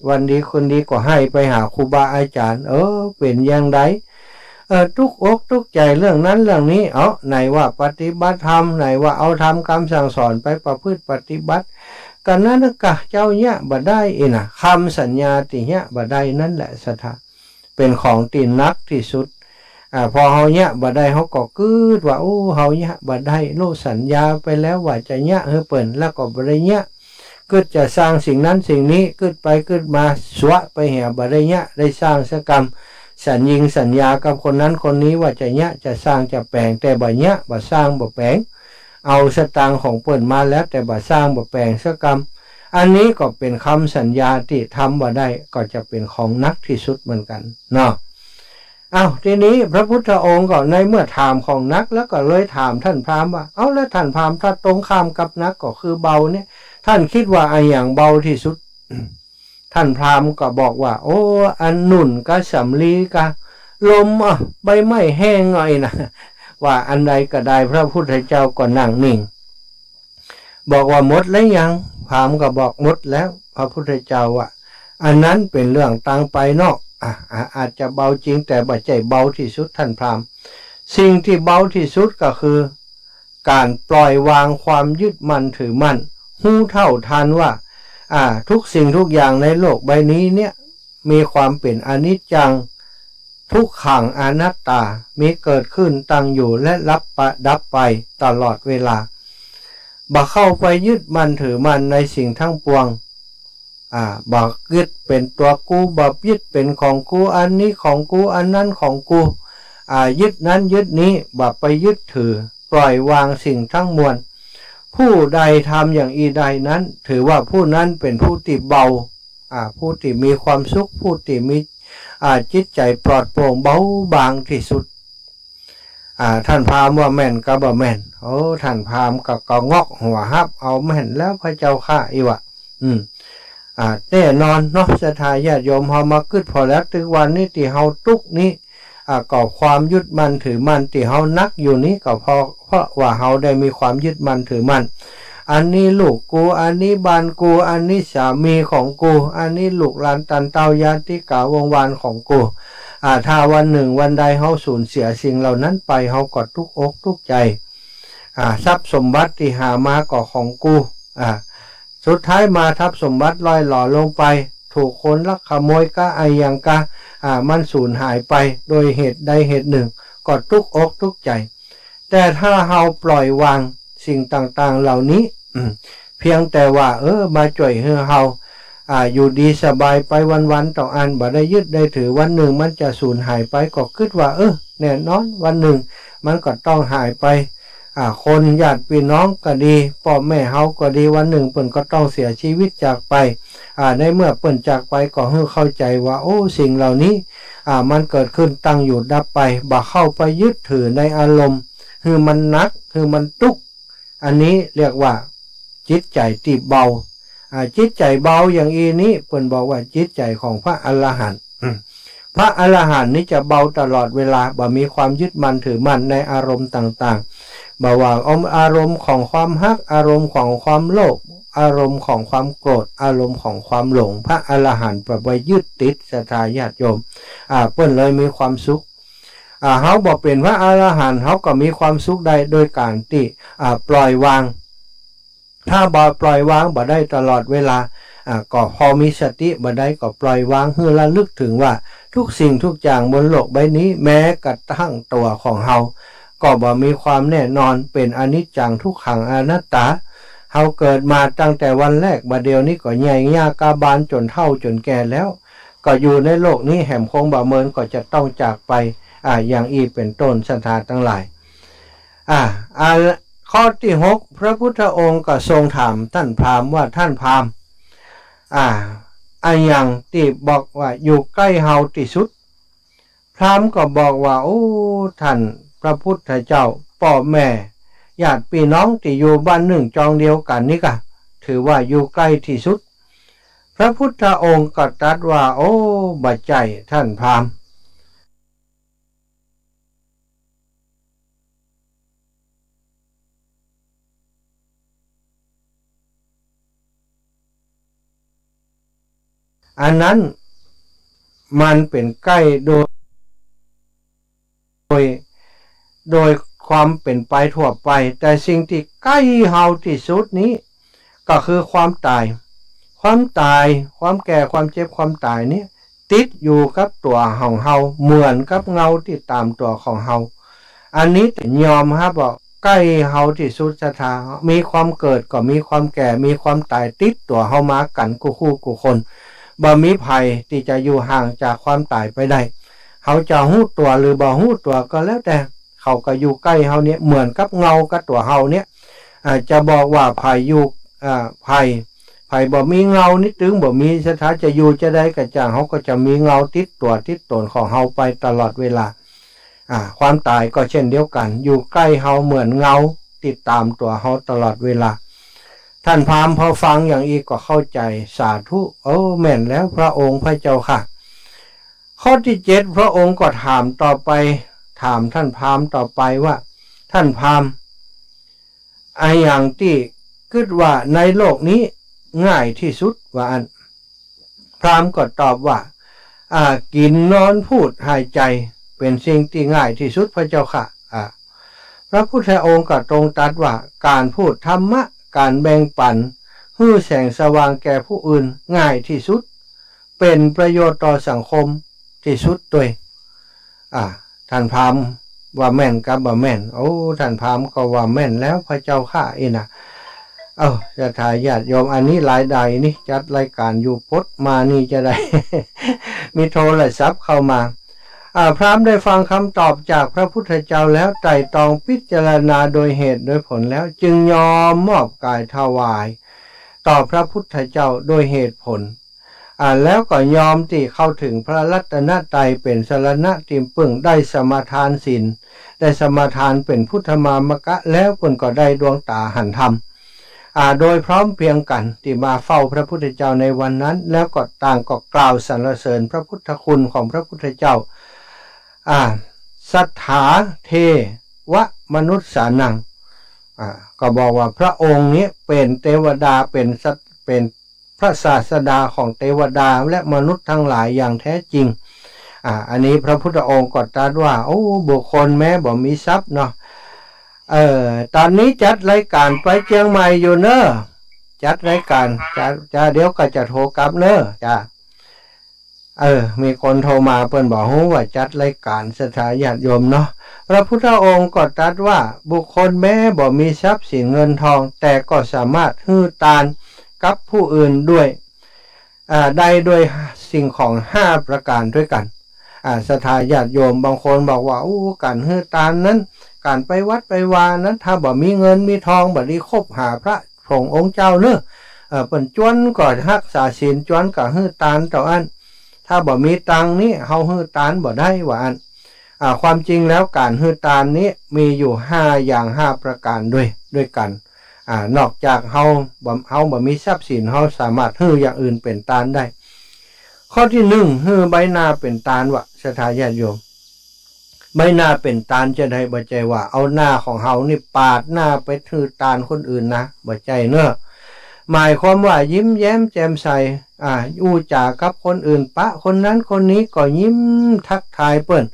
วันดีคนดีก็ให้ไปหาครูบาอาจารย์เป็นอย่างไรทุกอกทุกใจเรื่องนั้นเรื่องนี้ไหนว่าปฏิบัติธรรมไหนว่าเอาธรรมคำสั่งสอนไปประพฤติปฏิบัติกันนั้นกะเจ้าบ่ได้คำสัญญาติบ่ได้นั่นแหละสถาเป็นของตีนักที่สุดพอเฮาบ่ได้เฮาก็กึดว่าเฮาบ่ได้โลสัญญาไปแล้วว่าจะให้เปิ่นแล้วก็บ่ได้กึดจะสร้างสิ่งนั้นสิ่งนี้กึดไปกึดมาสวะไปเหี่ยบ่ได้ได้สร้างสักกรรมสัญญากับคนนั้นคนนี้ว่าจะสร้างจะแปลงแต่บ่บ่สร้างบ่แปลงเอาสตางค์ของเปิ่นมาแล้วแต่บ่สร้างบ่แปลงสักกรรมอันนี้ก็เป็นคำสัญญาที่ทำบ่ได้ก็จะเป็นของนักที่สุดเหมือนกันเนาะทีนี้พระพุทธองค์ก็ในเมื่อถามของนักแล้วก็เลยถามท่านพราหมณ์ว่าแล้วท่านพราหมณ์ถ้าตรงข้ามกับนักก็คือเบาเนี่ยท่านคิดว่าอย่างเบาที่สุด ท่านพราหมณ์ก็บอกว่าอันนุ่นกับสำลีกับลมใบไม้แห้งหน่อยนะว่าอันใดก็ได้พระพุทธเจ้าก็นั่งนิ่งบอกว่าหมดแล้วยังพราหมณ์ก็บอกหมดแล้วพระพุทธเจ้าอันนั้นเป็นเรื่องต่างไปนอกอาจจะเบาจริงแต่บ่ใจเบาที่สุดท่านพราหมณ์สิ่งที่เบาที่สุดก็คือการปล่อยวางความยึดมั่นถือมั่นหู้เท่าทันว่าทุกสิ่งทุกอย่างในโลกใบนี้เนี่ยมีความเป็นอนิจจังทุกขังอนัตตามีเกิดขึ้นตั้งอยู่และดับไปตลอดเวลาบ่เข้าไปยึดมั่นถือมั่นในสิ่งทั้งปวงบ่ยึดเป็นตัวกูบ่ยึดเป็นของกูอันนี้ของกูอันนั้นของกูยึดนั้นยึดนี้บ่ไปยึดถือปล่อยวางสิ่งทั้งมวลผู้ใดทำอย่างอีใดนั้นถือว่าผู้นั้นเป็นผู้ที่เบาผู้ที่มีความสุขผู้ที่มีจิตใจปลอดโปร่งเบาบางที่สุดท่านพราหมณ์ว่าแม่นก็บ่แม่นท่านพราหมณ์ก็งอกหัวฮับเอาแม่นแล้วพระเจ้าข้าอีวะแน่นอนเนาะศรัทธาญาติโยมเฮามาคึดพอแล้วถึงวันนี้ที่เฮาทุกนี้ก็ความยึดมั่นถือมั่นที่เฮานักอยู่นี้ก็เพราะว่าเฮาได้มีความยึดมั่นถือมั่น อันนี้ลูกกูอันนี้บ้านกูอันนี้สามีของกูอันนี้ลูกหลานตันเตาญาติกาวงวานของกูถ้าวันหนึ่งวันใดเฮาสูญเสียสิ่งเหล่านั้นไปเฮาก็ทุกอกทุกใจทรัพย์สมบัติที่หามาก็ของกูสุดท้ายมาทรัพย์สมบัติลอยหล่อลงไปถูกคนลักขโมยก็ไอยังกะมันสูญหายไปโดยเหตุใดเหตุหนึ่งก็ทุกอกทุกใจแต่ถ้าเฮาปล่อยวางสิ่งต่างๆเหล่านี้เพียงแต่ว่ามาจ่วยให้เฮาอยู่ดีสบายไปวันๆต่ออันบ่ได้ยึดได้ถือวันหนึ่งมันจะสูญหายไปก็คิดว่าแน่นอนวันหนึ่งมันก็ต้องหายไปคนญาติพี่น้องก็ดีพ่อแม่เฮาก็ดีวันหนึ่งเพิ่นก็ต้องเสียชีวิตจากไปในเมื่อเพิ่นจากไปก็ให้เข้าใจว่าสิ่งเหล่านี้มันเกิดขึ้นตั้งอยู่ดับไปบ่เข้าไปยึดถือในอารมณ์คือมันนักคือมันทุกข์อันนี้เรียกว่าจิตใจที่เบาจิตใจเบาอย่างนี้เพิ่นบอกว่าจิตใจของพระอรหันต์พระอรหันต์นี้จะเบาตลอดเวลาบ่มีความยึดมั่นถือมั่นในอารมณ์ต่างๆบ่ว่าอารมณ์ของความฮักอารมณ์ของความโลภอารมณ์ของความโกรธอารมณ์ของความหลงพระอรหันต์บ่ไปยึดติดศรัทธาญาติโยมเพิ่นเลยมีความสุขเฮาบ่เป็นพระอรหันต์เฮาก็มีความสุขได้โดยการที่ปล่อยวางถ้าบ่ปล่อยวางบ่ได้ตลอดเวลาก็พอมีสติบ่ได้ก็ปล่อยวางเพื่อระลึกถึงว่าทุกสิ่งทุกอย่างบนโลกใบนี้แม้กระทั่งตัวของเฮาก็บ่มีความแน่นอนเป็นอนิจจังทุกขังอนัตตาเฮาเกิดมาตั้งแต่วันแรกบัดเดียวนี้ก็ใหญ่ยากาบาลจนเฒ่าจนแก่แล้วก็อยู่ในโลกนี้แห่มคงบ่เมินก็จะต้องจากไปอย่างอีเป็นต้นสันทาทั้งหลายข้อที่6พระพุทธองค์ก็ทรงถามท่านพราหมณ์ว่าท่านพราหมณ์อย่างที่บอกว่าอยู่ใกล้เฮาที่สุดพราหมณ์ก็บอกว่าท่านพระพุทธเจ้าพ่อแม่ญาติพี่น้องที่อยู่บ้านหนึ่งจองเดียวกันนี่ก็ถือว่าอยู่ใกล้ที่สุดพระพุทธองค์ก็ตรัสว่าบัดใจท่านพราหมณ์อันนั้นมันเป็นใกล้โดยความเป็นไปทั่วไปแต่สิ่งที่ใกล้เฮาที่สุดนี้ก็คือความตายความแก่ความเจ็บความตายนี้ติดอยู่กับตัวของเฮาเหมือนกับเงาที่ตามตัวของเฮาอันนี้ยอมครับบอกใกล้เฮาที่สุดศรัทธามีความเกิดก็มีความแก่มีความตายติดตัวเฮามากันกูคนบ่มีภัยที่จะอยู่ห่างจากความตายไปได้เขาจะหู้ตัวหรือบ่หู้ตัวก็แล้วแต่เขาก็อยู่ใกล้เฮาเนี่ยเหมือนกับเงากับตัวเฮาเนี่ยจะบอกว่าภัยอยู่ภัยบ่มีเงานิดนึงบ่มีสถานจะอยู่จะได้กระจ่างเขาก็จะมีเงาติดตัวติดตนของเฮาไปตลอดเวลาความตายก็เช่นเดียวกันอยู่ใกล้เฮาเหมือนเงาติดตามตัวเฮาตลอดเวลาท่านพราหมณ์พอฟังอย่างอีกก็เข้าใจสาธุแม่นแล้วพระองค์พระเจ้าค่ะข้อที่7พระองค์ก็ถามต่อไปถามท่านพราหมณ์ต่อไปว่าท่านพราหมณ์อย่างที่คิดว่าในโลกนี้ง่ายที่สุดว่าอันพราหมณ์ก็ตอบว่ากินนอนพูดหายใจเป็นสิ่งที่ง่ายที่สุดพระเจ้าค่ะพระพุทธองค์ก็ตรงตรัสว่าการพูดธรรมะการแบ่งปันให้แสงสว่างแก่ผู้อื่นง่ายที่สุดเป็นประโยชน์ต่อสังคมที่สุดด้วยท่านพราหมณ์ว่าแม่นกับบ่แม่นท่านพราหมณ์ก็ว่าแม่นแล้วพระเจ้าข้านะจะถ่ายญาติโยมอันนี้หลายใดนี่จัดรายการอยู่พดมานี่จะได้ มีโทรศัพท์เข้ามาพราหมณ์ได้ฟังคำตอบจากพระพุทธเจ้าแล้วไตร่ตรองพิจารณาโดยเหตุโดยผลแล้วจึงยอมมอบกายถวายต่อพระพุทธเจ้าโดยเหตุผลแล้วก็ยอมที่เข้าถึงพระรัตนตรัยเป็นสรณะที่พึ่งได้สมาทานศีลได้สมาทานเป็นพุทธมามกะแล้วเพิ่นก็ได้ดวงตาหันธรรมโดยพร้อมเพียงกันที่มาเฝ้าพระพุทธเจ้าในวันนั้นแล้วก็ต่างก็กล่าวสรรเสริญพระพุทธคุณของพระพุทธเจ้าสัทธาเทวะมนุษย์สานัง ก็บอกว่าพระองค์นี้เป็นเทวดาเป็นพระศาสดาของเทวดาและมนุษย์ทั้งหลายอย่างแท้จริงอันนี้พระพุทธองค์ก็ตรัสว่าโอ้บุคคลแม้บ่มีทรัพย์เนาะตอนนี้จัดรายการไปเชียงใหม่อยู่เนอะจัดรายการจะเดี๋ยวก็จะโทรกลับเนอะจ้ามีคนโทรมาเพิ่นบอกว่าจัดรายการสถาญาติโยมเนาะพระพุทธองค์ก็ตรัสว่าบุคคลแม้บ่มีทรัพย์สินเงินทองแต่ก็สามารถให้ทานกับผู้อื่นด้วยได้ด้วยสิ่งของ5ประการด้วยกันสถาญาติโยมบางคนบอกว่าการให้ทานนั้นการไปวัดไปวานั้นถ้าบ่มีเงินมีทองบ่ได้คบหาพระสงฆ์องค์เจ้าเนอะเปิ้นจวนก็รักษาศีลจวนก็ให้ทานต่ออันถ้าบ่มีตังนี้เฮาให้ทานบ่ได้ว่าอันความจริงแล้วการให้ทานนี้มีอยู่5อย่าง5ประการด้วยกันนอกจากเฮาบ่มีทรัพย์สินเฮาสามารถให้อย่างอื่นเป็นทานได้ข้อที่1ให้ใบหน้าเป็นทานวะสถาญาติโยมใบหน้าเป็นทานจะได้บ่ใจว่าเอาหน้าของเฮานี่ปาดหน้าไปถือทานคนอื่นนะบ่ใจเนอะหมายความว่ายิ้มแย้มแจ่มใสอู้จากับคนอื่นปะคนนั้นคนนี้ก็ยิ้มทักทายเปิ้น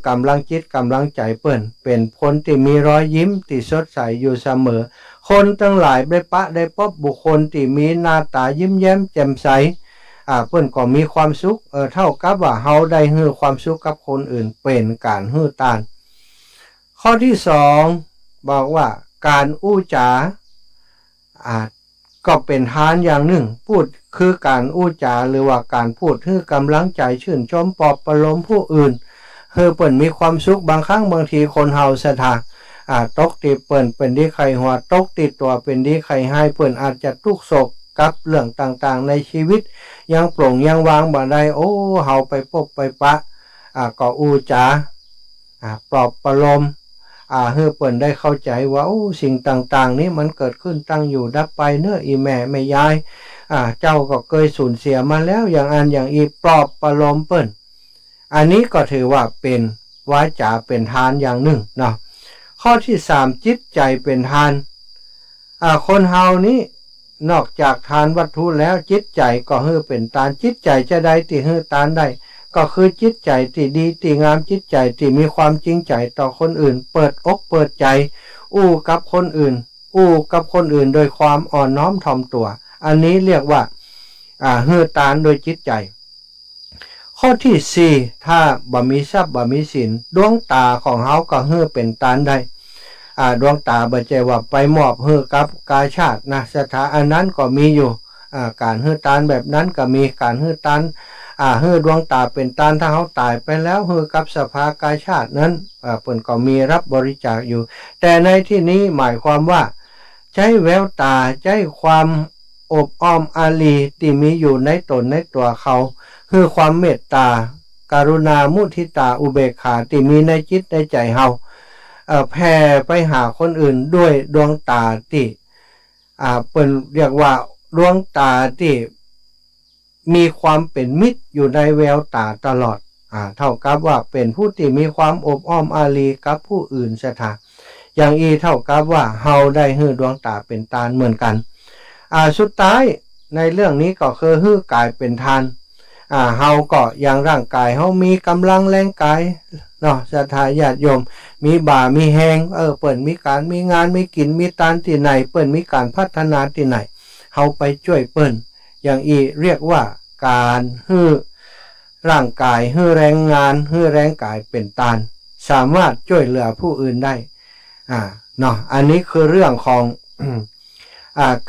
กำลังจิตกำลังใจเปิ้นเป็นคนที่มีรอยยิ้มที่สดใสอยู่เสมอคนทั้งหลายได้ปะได้พบบุคคลที่มีหน้าตายิ้มแย้มแจ่มใสเปิ้นก็มีความสุขเท่ากับว่าเฮาได้ให้ความสุขกับคนอื่นเป็นการให้ทานข้อที่2บอกว่าการอู้จาก็เป็นทานอย่างหนึ่งพูดคือการอู้จาหรือว่าการพูดให้กำลังใจชื่นชมปลอบประโลมผู้อื่นให้เปิ้นมีความสุขบางครั้งบางทีคนเฮาศรัทธาตกติเปิ้นเป็นที่ใครหัวตกติดตัวเป็นที่ใครให้เปิ้นอาจจะทุกข์โศกกับเรื่องต่างๆในชีวิตยังโปร่งยังวางบ่ได้เฮาไปพบไปปะก็อู้จาปลอบประโลมให้เปิ้นได้เข้าใจว่าสิ่งต่างๆนี้มันเกิดขึ้นตั้งอยู่ดับไปเนอะอีแม่ไม่ยายเจ้าก็เคยสูญเสียมาแล้วอย่างอันอย่างอีปลอบประโลมเปิ้นอันนี้ก็ถือว่าเป็นวาจาเป็นทานอย่างหนึ่งเนาะข้อที่3จิตใจเป็นทานคนเฮานี้นอกจากทานวัตถุแล้วจิตใจก็ให้เป็นทานจิตใจจะได้ที่ให้ทานได้ก็คือจิตใจที่ดีที่งามจิตใจที่มีความจริงใจต่อคนอื่นเปิดอกเปิดใจกับคนอื่นโดยความอ่อนน้อมถ่อมตัวอันนี้เรียกว่าให้ทานโดยจิตใจข้อที่4ถ้าบ่มีทรัพย์บ่มีศีลดวงตาของเฮาก็ให้เป็นทานได้ดวงตาบ่ใจว่าไปมอบให้กับกาชาตินะสถาอันนั้นก็มีอยู่การให้ทานแบบนั้นก็มีการให้ทานให้ดวงตาเป็นทานถ้าเฮาตายไปแล้วให้กับสภากาชาตินั้นเพิ่นก็มีรับบริจาคอยู่แต่ในที่นี้หมายความว่าใช้แววตาใช้ความอบอ้อมอารีที่มีอยู่ในตนในตัวเขาคือความเมตตาการุณามุทิตาอุเบกขาที่มีในจิตในใจเฮาแผ่ไปหาคนอื่นด้วยดวงตาที่เปิ้นเรียกว่าดวงตาที่มีความเป็นมิตรอยู่ในแววตาตลอดเท่ากับว่าเป็นผู้ที่มีความอบอ้อมอารีกับผู้อื่นสถาอย่างเท่ากับว่าเฮาได้ให้ดวงตาเป็นทานเหมือนกันสุดท้ายในเรื่องนี้ก็คือให้กายเป็นทานเฮาก็อย่างร่างกายเฮามีกำลังแรงกายเนาะศรัทธาญาติโยมมีบ่ามีแหงเปิ้นมีการมีงานมีกินมีทานที่ไหนเปิ้นมีการพัฒนาที่ไหนเฮาไปช่วยเปิ้นอย่างเรียกว่าการให้ร่างกายให้แรงงานให้แรงกายเป็นทานสามารถช่วยเหลือผู้อื่นได้เนาะอันนี้คือเรื่องของ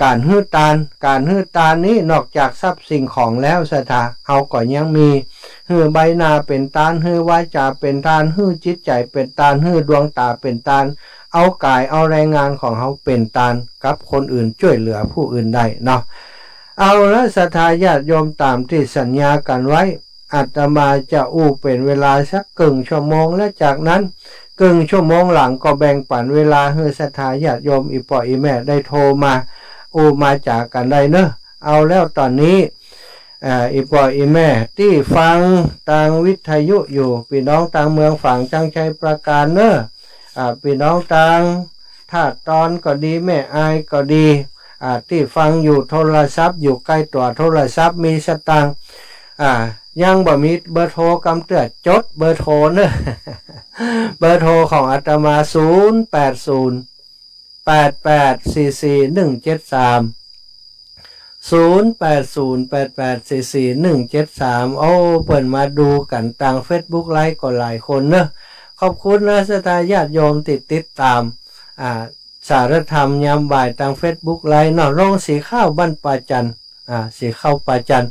การให้ทานนี้นอกจากทรัพย์สิ่งของแล้วศรัทธาเฮาก็ยังมีให้ใบหน้าเป็นทานให้วาจาเป็นทานให้จิตใจเป็นทานให้ดวงตาเป็นทานเอากายเอาแรงงานของเฮาเป็นทานกับคนอื่นช่วยเหลือผู้อื่นได้เนาะเอาละศรัทธาญาติโยมตามที่สัญญากันไว้อาตมาจะเป็นเวลาสักครึ่งชั่วโมงและจากนั้นครึ่งชั่วโมงหลังก็แบ่งปันเวลาให้ศรัทธาญาติโยมอีพ่ออีแม่ได้โทรมามาจากกันได้เนอะเอาแล้วตอนนี้อีพ่ออีแม่ที่ฟังทางวิทยุอยู่พี่น้องต่างเมืองฝั่งจังชัยประการเนอะพี่น้องต่าง ถ้าตอนก็ดีแม่อายก็ดีที่ฟังอยู่โทรศัพท์อยู่ใกล้ตัวโทรศัพท์มีสตางค์ยังบ่มีเบอร์โทรกำเตือนจดเบอร์โทรเนอะ เบอร์โทรของอาตมา0808844173 0808844173โอ้เปิดมาดูกันทาง Facebook ไลฟ์ก็หลายคนเนอะขอบคุณนะศรัทธาญาติโยมติดตามสารธรรมยามบ่ายทาง Facebook ไลฟ์เนาะโรงสีข้าวบ้านป่าจันสีข้าวป่าจัน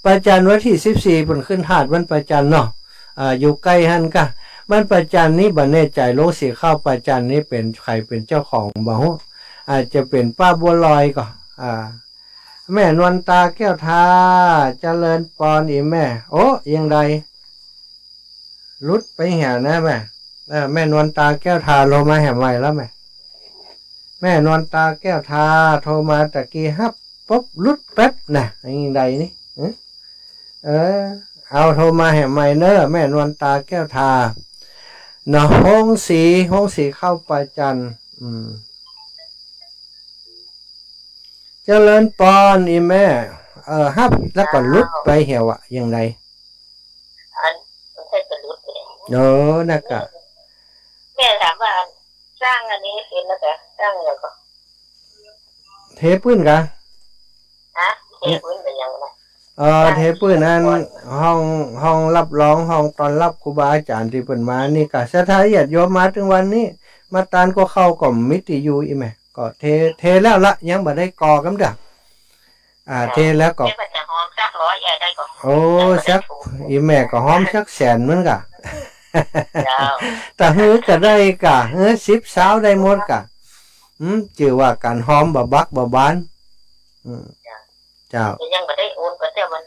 วันที่14เป็นขึ้นหาดวันป่าจันเนาะอยู่ใกล้หันกะบ้านป่าจันนี้บ่แน่ใจโรงสีข้าวป่าจันนี้เป็นใครเป็นเจ้าของบ่ฮู้อาจจะเป็นป้าบัวลอยก็แม่นวลตาแก้วทาเจริญปอนอีแม่โอ้ยังใดรุดไปเหี่ยนะแม่แม่นวลตาแก้วทาโทรมาแห่ใหม่แล้วแม่นวลตาแก้วทาโทรมาตะกี้ฮับปุ๊บรุดแป๊บนะยังใดนี่เอาโทรมาแห่ใหม่เนอะแม่นวลตาแก้วทาเนาะห้องสีเข้าประจันเจริญปอนอีแม่ฮับแล้วก็ลุดไปเหี่ยวยังไงนักะแม่ถามว่าสร้างอันนี้เป็นแล้วแต่สร้างอะไรก็เทปื้นกะเทปื้นเป็นยังไงเทปื้นอันห้องรับรองห้องตอนรับครูบาอาจารย์ที่เปิ่นมานี่กะศรัทธาญาติโยมมาถึงวันนี้มาตานก็เข้าก่อมมิติอยู่อีแม่ก็เทแล้วละยังบ่ได้ก่อกำเด้อเทแล้วก็โอ้ชักอีแม่ก็หอมชักแสนเหมือนกะแต่ฮื้อก็ได้กะ10 สาวได้หมดกะจือว่าการหอมบ่บักบ่บานเจ้ายังบ่ได้โอนก็แต่วัน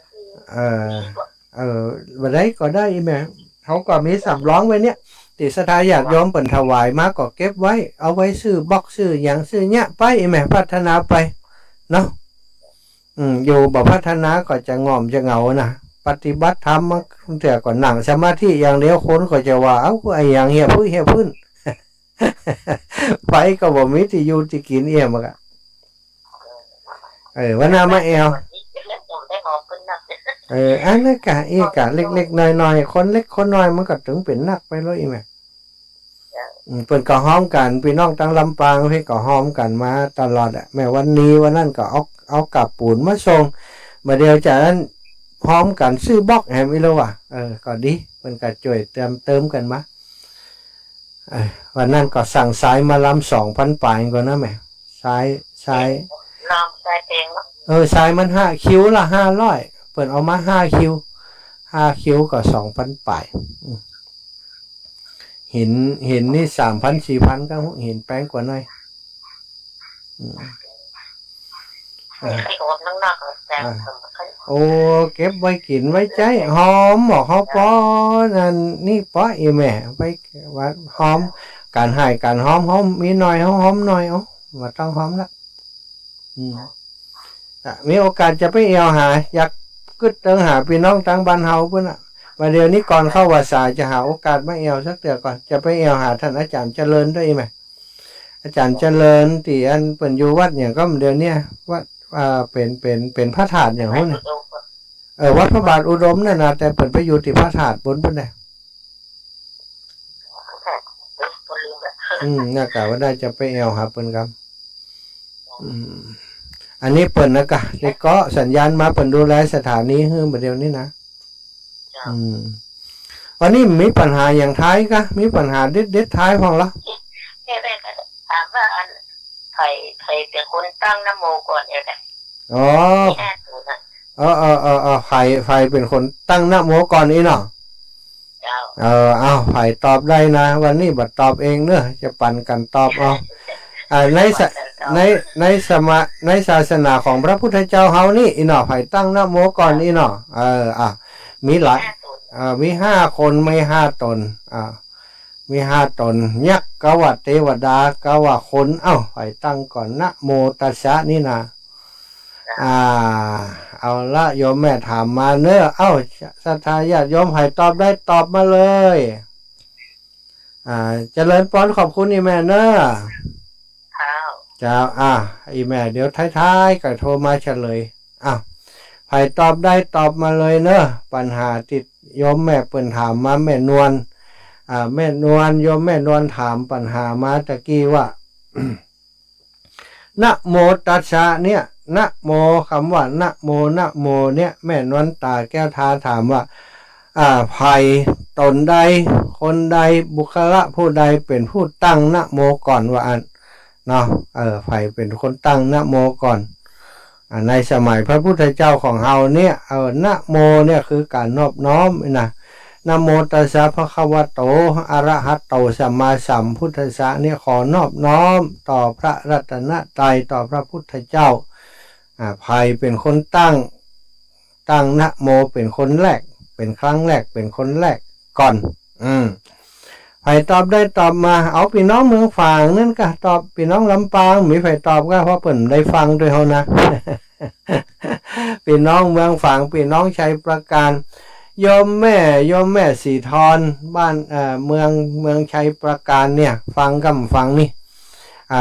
บ่ได้ก็ได้อีแม่เขาก็มีสำรองไว้เนี่ยติศรัทธาญาติโยมเปิ่นถวายมาก็เก็บไว้เอาไว้ซื้อบล็อกซื้อหยังซื้อเนี้ยไปอีแม่พัฒนาไปเนาะอยู่บ่พัฒนาก็จะงอมจะเหงานะปฏิบัติธรรมมันแต่ก่อนนั่งสมาธิอย่างเดียวคนก็จะว่าเอ้าไอ้อย่างเหี้ยพื้นไปก็บ่มีที่อยู่ที่กินเอี่ยมกะวันหน้ามาแอวอันนั้นกะกะเล็กๆน้อยๆคนเล็กคนน้อยมันก็ถึงเป็นนักไปเลยอีแม่เปิ่นก็ห้อมกันพี่น้องตั้งลำปางพี่ก็ห้อมกันมาตลอดแม่วันนี้วันนั้นก็เอากับปูนมาส่งมาเดียวจากนั้นพร้อมกันซื้อบล็อกแฮมอีแล้วว่ะก็ดีเปิ่นก็ช่วยเติมกันมาวันนั้นก็สั่งสายมาลำ 2,000 ปลายก่อนนะแม่สายน้ำสายแดงสายมัน5 คิวละ500เปิ่นเอามา5 คิวก็ 2,000 ปลายหินนี่ 3,000 4,000ก็หินแป้งกว่าหน่อยโอ้เก็บไว้กินไว้ใจหอมหมอกเฮาป้อนั่นนี่ป้ออีแม่ไปว่าหอมการให้การหอมมีหน่อยหอมหน่อยบ่ต้องหอมละมีโอกาสจะไปเอวหาอยากกึดเติงหาพี่น้องทางบ้านเฮาพุ่นวันเดียวนี้ก่อนเข้าวัดสายจะหาโอกาสมาเอวสักเตือก่อนจะไปเอวหาท่านอาจารย์เจริญด้วยไหมอาจารย์เจริญที่อันเปิ่นอยู่วัดอย่างก็เดี๋ยวนี้วัดเป็นพระธาตุอย่างนู้นวัดพระบาทอุดมนั่นนะแต่เปิ่นไปอยู่ที่พระธาตุบนพุ่นน่ะน่ากะว่าได้จะไปเอวหาเปิ่นครับอันนี้เปิ่นนะกะเด็กก็สัญญาณมาเปิ่นดูแลสถานีเดี๋ยวนี้นะวันนี้มีปัญหาอย่างท้ายกะมีปัญหาเด็ดท้ายพองละแค่ถามว่าอันใครเป็นคนตั้งนโมก่อนเนี่ยแหละใครเป็นคนตั้งนโมก่อนนี้เนาะไผ่ตอบได้นะวันนี้บัดตอบเองเนอะจะปั่นกันตอบในศาสนาของพระพุทธเจ้าเฮานี่อีเนาะไผ่ตั้งนโมก่อนอีเนาะมีหลายมี5 คนไม่5 ตนมี5 ตนยักษ์กวะเทวดากวะคนไผ่ตั้งก่อนนะโมตัสสะนี่นะเอาละโยมแม่ถามมาเนอะศรัทธาญาติโยมไผ่ตอบได้ตอบมาเลยเจริญพรขอบคุณนี่แม่เนอะ เจ้าอีแม่เดี๋ยวท้ายๆก็โทรมาเฉลยใครตอบได้ตอบมาเลยเนอะปัญหาติดโยมแม่เปิ่นถามมาแม่นวลแม่นวลโยมแม่นวลถามปัญหามาตะกี้ว่า นะโมตัสสะเนี่ยนะโมคำว่านะโมนะโมเนี่ยแม่นวลตาแก้วทาถามว่าภัยตนใดคนใดบุคละผู้ใดเป็นผู้ตั้งนะโมก่อนว่าอันเนาะภัยเป็นคนตั้งนะโมก่อนในสมัยพระพุทธเจ้าของเฮาเนี่ยนะโมเนี่ยคือการนอบน้อมนะโมตัสสะภะคะวะโตอะระหะโตสัมมาสัมพุทธัสสะเนี่ยขอนอบน้อมต่อพระรัตนตรัยต่อพระพุทธเจ้าภัยเป็นคนตั้งนะโมเป็นคนแรกเป็นครั้งแรกเป็นคนแรกก่อนใครตอบได้ตอบมาเอาพี่น้องเมืองฝางนั่นก็ตอบพี่น้องลำปางมีใครตอบก็เพราะเปิ่นได้ฟังด้วยเฮานะ พี่น้องเมืองฝางพี่น้องชัยประการโยมแม่สีทรบ้านเมืองชัยประการเนี่ยฟังนี่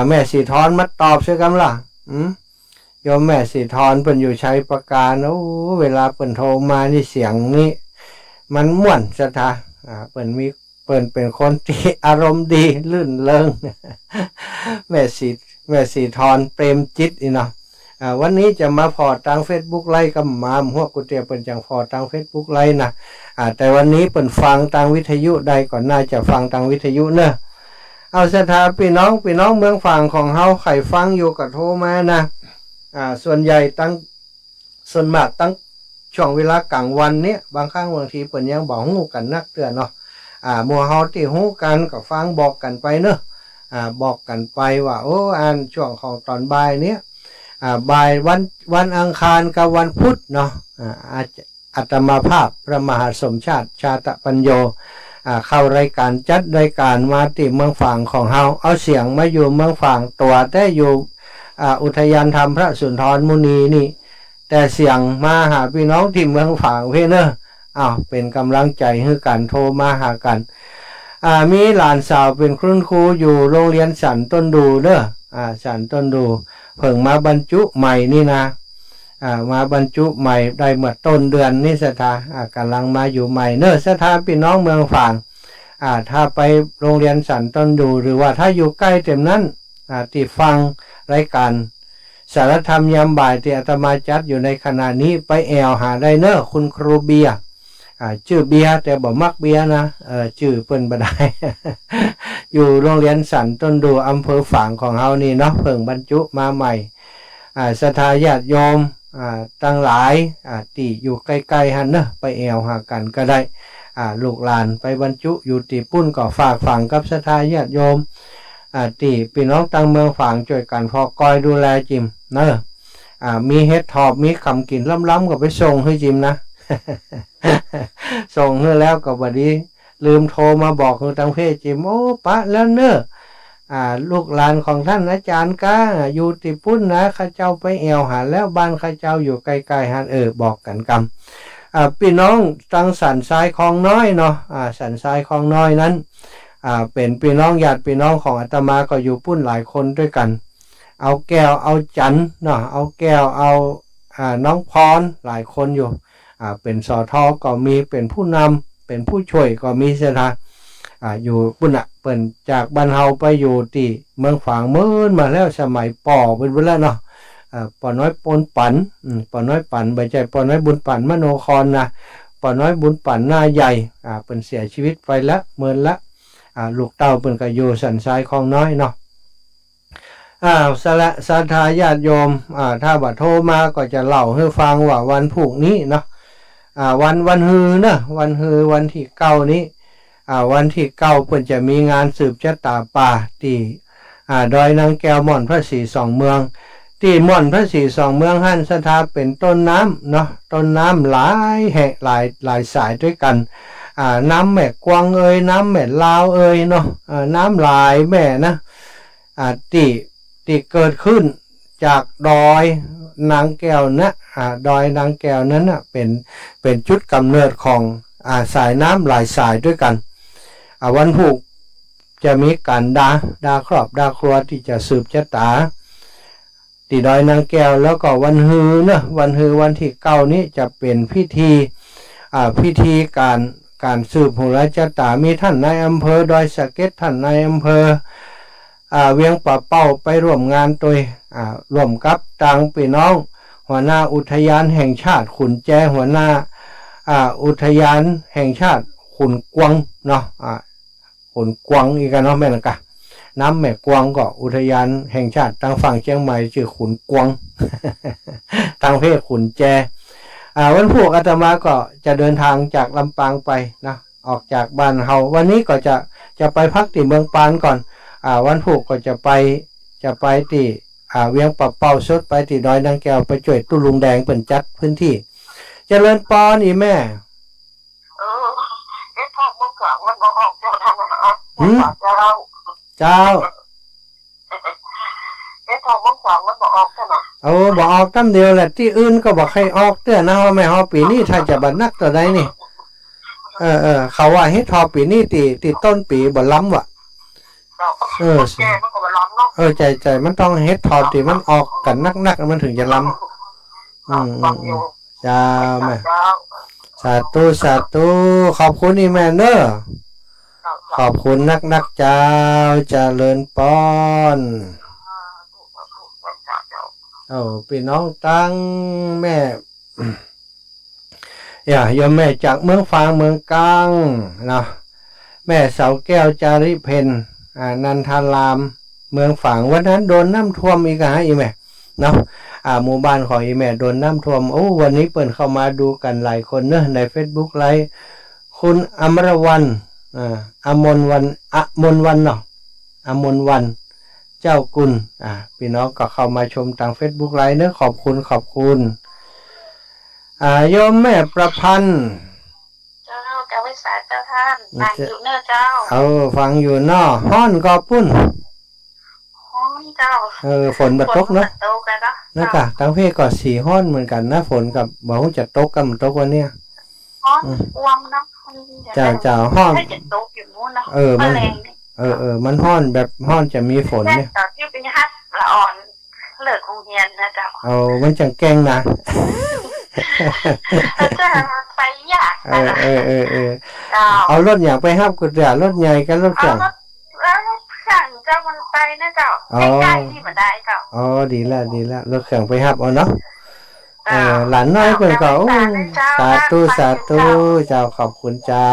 แม่สีทรมาตอบใช่กันล่ะโยมแม่สีทรเปิ่นอยู่ชัยประการเวลาเปิ่นโทรมานี่เสียงนี่มันม่วนสะทาเปิ่นเป็นคนที่อารมณ์ดีลื่นเริง แม่สีทรเปรมจิตเนาะวันนี้จะมาพอทาง Facebook ไลฟ์กับมามหัวกุเตียเปิ่นจังพอทาง Facebook ไลฟ์นะแต่วันนี้เปิ่นฟังทางวิทยุใดก่อนน่าจะฟังทางวิทยุเนอะเอาสถาพี่น้องเมืองฝั่งของเฮาใครฟังอยู่ก็โทรมานะส่วนใหญ่ส่วนมากตั้งช่วงเวลากลางวันเนี้ยบางครั้งบางทีเปิ่นยังบอกฮู้กันนักเตือนเนาะมัวเฮาที่ฮู้กันก็ฟังบอกกันไปเนอะบอกกันไปว่าช่วงของตอนบ่ายเนี้ยบ่ายวันอังคารกับวันพุธเนาะอาตมาภาพพระมหาสมชาติชาตปัญโยเข้ารายการจัดรายการมาติเมืองฝั่งของเฮาเอาเสียงมาอยู่เมืองฝั่งตัวแต่อยู่อุทยานธรรมพระสุนทรมุนีนี่แต่เสียงมาหาพี่น้องที่เมืองฝั่งเพื่อนเนอะเป็นกำลังใจให้กันโทรมาหากันมีหลานสาวเป็นคุณครูอยู่โรงเรียนสันต้นดูเนอะสันต้นดูเพิ่งมาบรรจุใหม่นี่นะมาบรรจุใหม่ได้เมื่อต้นเดือนนี่สถากำลังมาอยู่ใหม่เนอะสถาพี่น้องเมืองฝั่งถ้าไปโรงเรียนสันต้นดูหรือว่าถ้าอยู่ใกล้เต็มนั้นที่ฟังรายการสารธรรมยามบ่ายที่อาตมาจัดอยู่ในขณะนี้ไปแอวหาได้เนอะคุณครูเบียร์ชื่อเบียร์แต่บ่มักเบียร์นะชื่อเปิ้นบ่ได้ อยู่โรงเรียนสันต้นดูอำเภอฝางของเฮานี่เนาะเพิ่งบรรจุมาใหม่ศรัทธาญาติโยมตั้งหลายที่อยู่ใกล้ๆหั่นเนอะไปแอวหากันก็ได้ลูกหลานไปบรรจุอยู่ที่ปุ้นก็ฝากฝังกับศรัทธาญาติโยมที่พี่น้องตั้งเมืองฝางช่วยกันพอกอยดูแลจิมเนอะมีเฮ็ดทอบมีคำกินล้ำๆก็ไปส่งให้จิมนะ ส่งให้แล้วก็บัดนี้ลืมโทรมาบอกทางเพจจิมปะแล้วเนอะลูกหลานของท่านอาจารย์ก้าอยู่ติปุ้นนะข้าเจ้าไปแอวหาแล้วบ้านข้าเจ้าอยู่ใกล้ๆหันบอกกันกำพี่น้องตั้งสันทรายคลองน้อยเนาะสันทรายคลองน้อยนั้นเป็นพี่น้องญาติพี่น้องของอาตมาก็อยู่ปุ้นหลายคนด้วยกันเอาแก้วเอาจันเนาะเอาแก้วเอาน้องพรหลายคนอยู่เป็นสอทอก็มีเป็นผู้นำเป็นผู้ช่วยก็มีเสถาอยู่ปุ่นเปิ่นจากบ้านเฮาไปอยู่ที่เมืองฝางเมื่อมาแล้วสมัยป่อเป็นเวลาเนาะป่อน้อยปนปั่นป่อน้อยปั่นใบใจป่อน้อยบุญปั่นมโนครนะป่อน้อยบุญปั่นหน้าใหญ่เปิ่นเสียชีวิตไปละเมินละลูกเต้าเปิ่นก็อยู่สันทรายคลองน้อยเนาะสละศรัทธาญาติโยมถ้าบัดโทรมาก็จะเล่าให้ฟังว่าวันพรุ่งนี้เนาะวันฮือนะวันฮือวันที่9นี้วันที่9เพิ่นจะมีงานสืบชะตาป่าที่ดอยนางแก้วม่อนพระศรีสองเมืองที่ม่อนพระศรีสองเมืองหั่นสถาเป็นต้นน้ำเนาะต้นน้ำหลายแห่งหลายสายด้วยกันน้ำแม่กวางน้ำแม่ลาวเนาะน้ำหลายแม่นะที่เกิดขึ้นจากดอยนางแก้วนะดอยนางแก้วนั้นเป็นจุดกำเนิดของสายน้ำหลายสายด้วยกันวันพุธจะมีการดาครอบดาครัวที่จะสืบชะตา ที่ดอยนางแก้วแล้วก็วันฮือเนอะวันฮือวันที่9นี้จะเป็นพิธีการสืบหูราชตามีท่านนายอำเภอดอยสะเก็ดท่านนายอำเภอเวียงป่าเป้าไปร่วมงานตัวร่วมกับต่างพี่น้องหัวหน้าอุทยานแห่งชาติขุนแจหัวหน้าอุทยานแห่งชาติขุนกวางเนาะขุนกวางอีกกันเนาะแม่นกะน้ำแม่กวางก็อุทยานแห่งชาติทางฝั่งเชียงใหม่ชื่อขุนกวาง ทางเพศขุนแจวันพุธอาตมาก็จะเดินทางจากลำปางไปนะออกจากบ้านเฮาวันนี้ก็จะไปพักที่เมืองปานก่อนวันพุธก็จะไปที่เวียงป่าเป้าสดไปที่ดอยนางแก้วไปช่วยตุ้ลุงแดงเปิ่นจัดพื้นที่เจริญปอนอีแม่พ่อมึงกลางมันบอกเจ้าทำอะไรเจ้าพ่อมึงกลางมันบอกใช่ไหมบอกออกตั้มเดียวแหละที่อื่นก็บอกให้ออกเตื้อนะว่าไม่ฮอปีนี้ถ้าจะบัดนักตัวใดนี่เขาว่าให้ทอปีนี้ตีต้นปีบ่ล้ำว่ะใจมันต้องเฮ็ดทอตีมันออกกันนักมันถึงจะล้ำจ้าแม่สาธุขอบคุณอีแม่เนอะขอบคุณนักเจ้าเจริญปอนพี่น้องตั้งแม่โยมแม่จากเมืองฟางเมืองกลางนะแม่เสาแก้วจาริเพนนันทารามเมืองฝางวันนั้นโดนน้ำท่วมอีกอีแม่เนาะหมู่บ้านของอีแม่โดนน้ำท่วมวันนี้เปิดเข้ามาดูกันหลายคนเนอะใน Facebook ไลฟ์คุณอมรวรรณอมนวันเนาะอมนวันเจ้ากุลพี่น้องก็เข้ามาชมทาง Facebook ไลฟ์เนอะขอบคุณโยมแม่ประพันธ์เจ้าการวิสาเจ้าท่านฟังอยู่เนอะเจ้าฟังอยู่เนาะฮ้อนก็ปุ้นเจ้าฝนมาตกเนาะนะกะทั้งเพศก็สีฮ้อนเหมือนกันนะฝนกับบ่ฮู้จะตกกันตกวันเนี้ยฮ้อนอวมเนาะจ้าฮ้อนจะตกอยู่นู้นเนาะมันฮ้อนแบบฮ้อนจะมีฝนเนี่ยตอนที่เป็นฮัทละอ่อนเลิกโรงเรียนนะเจ้ามันจังแกงนะจะไปยากเอารถอย่างไปห้ามกุฎารถใหญ่กันรถจังสั่งเจ้ามันไปนะเจ้าใกล้ๆที่มาได้เจ้าดีละรถเครื่องไปห้ามเอาเนาะหลานน้อยเพิ่นก็สาธุเจ้าขอบคุณเจ้า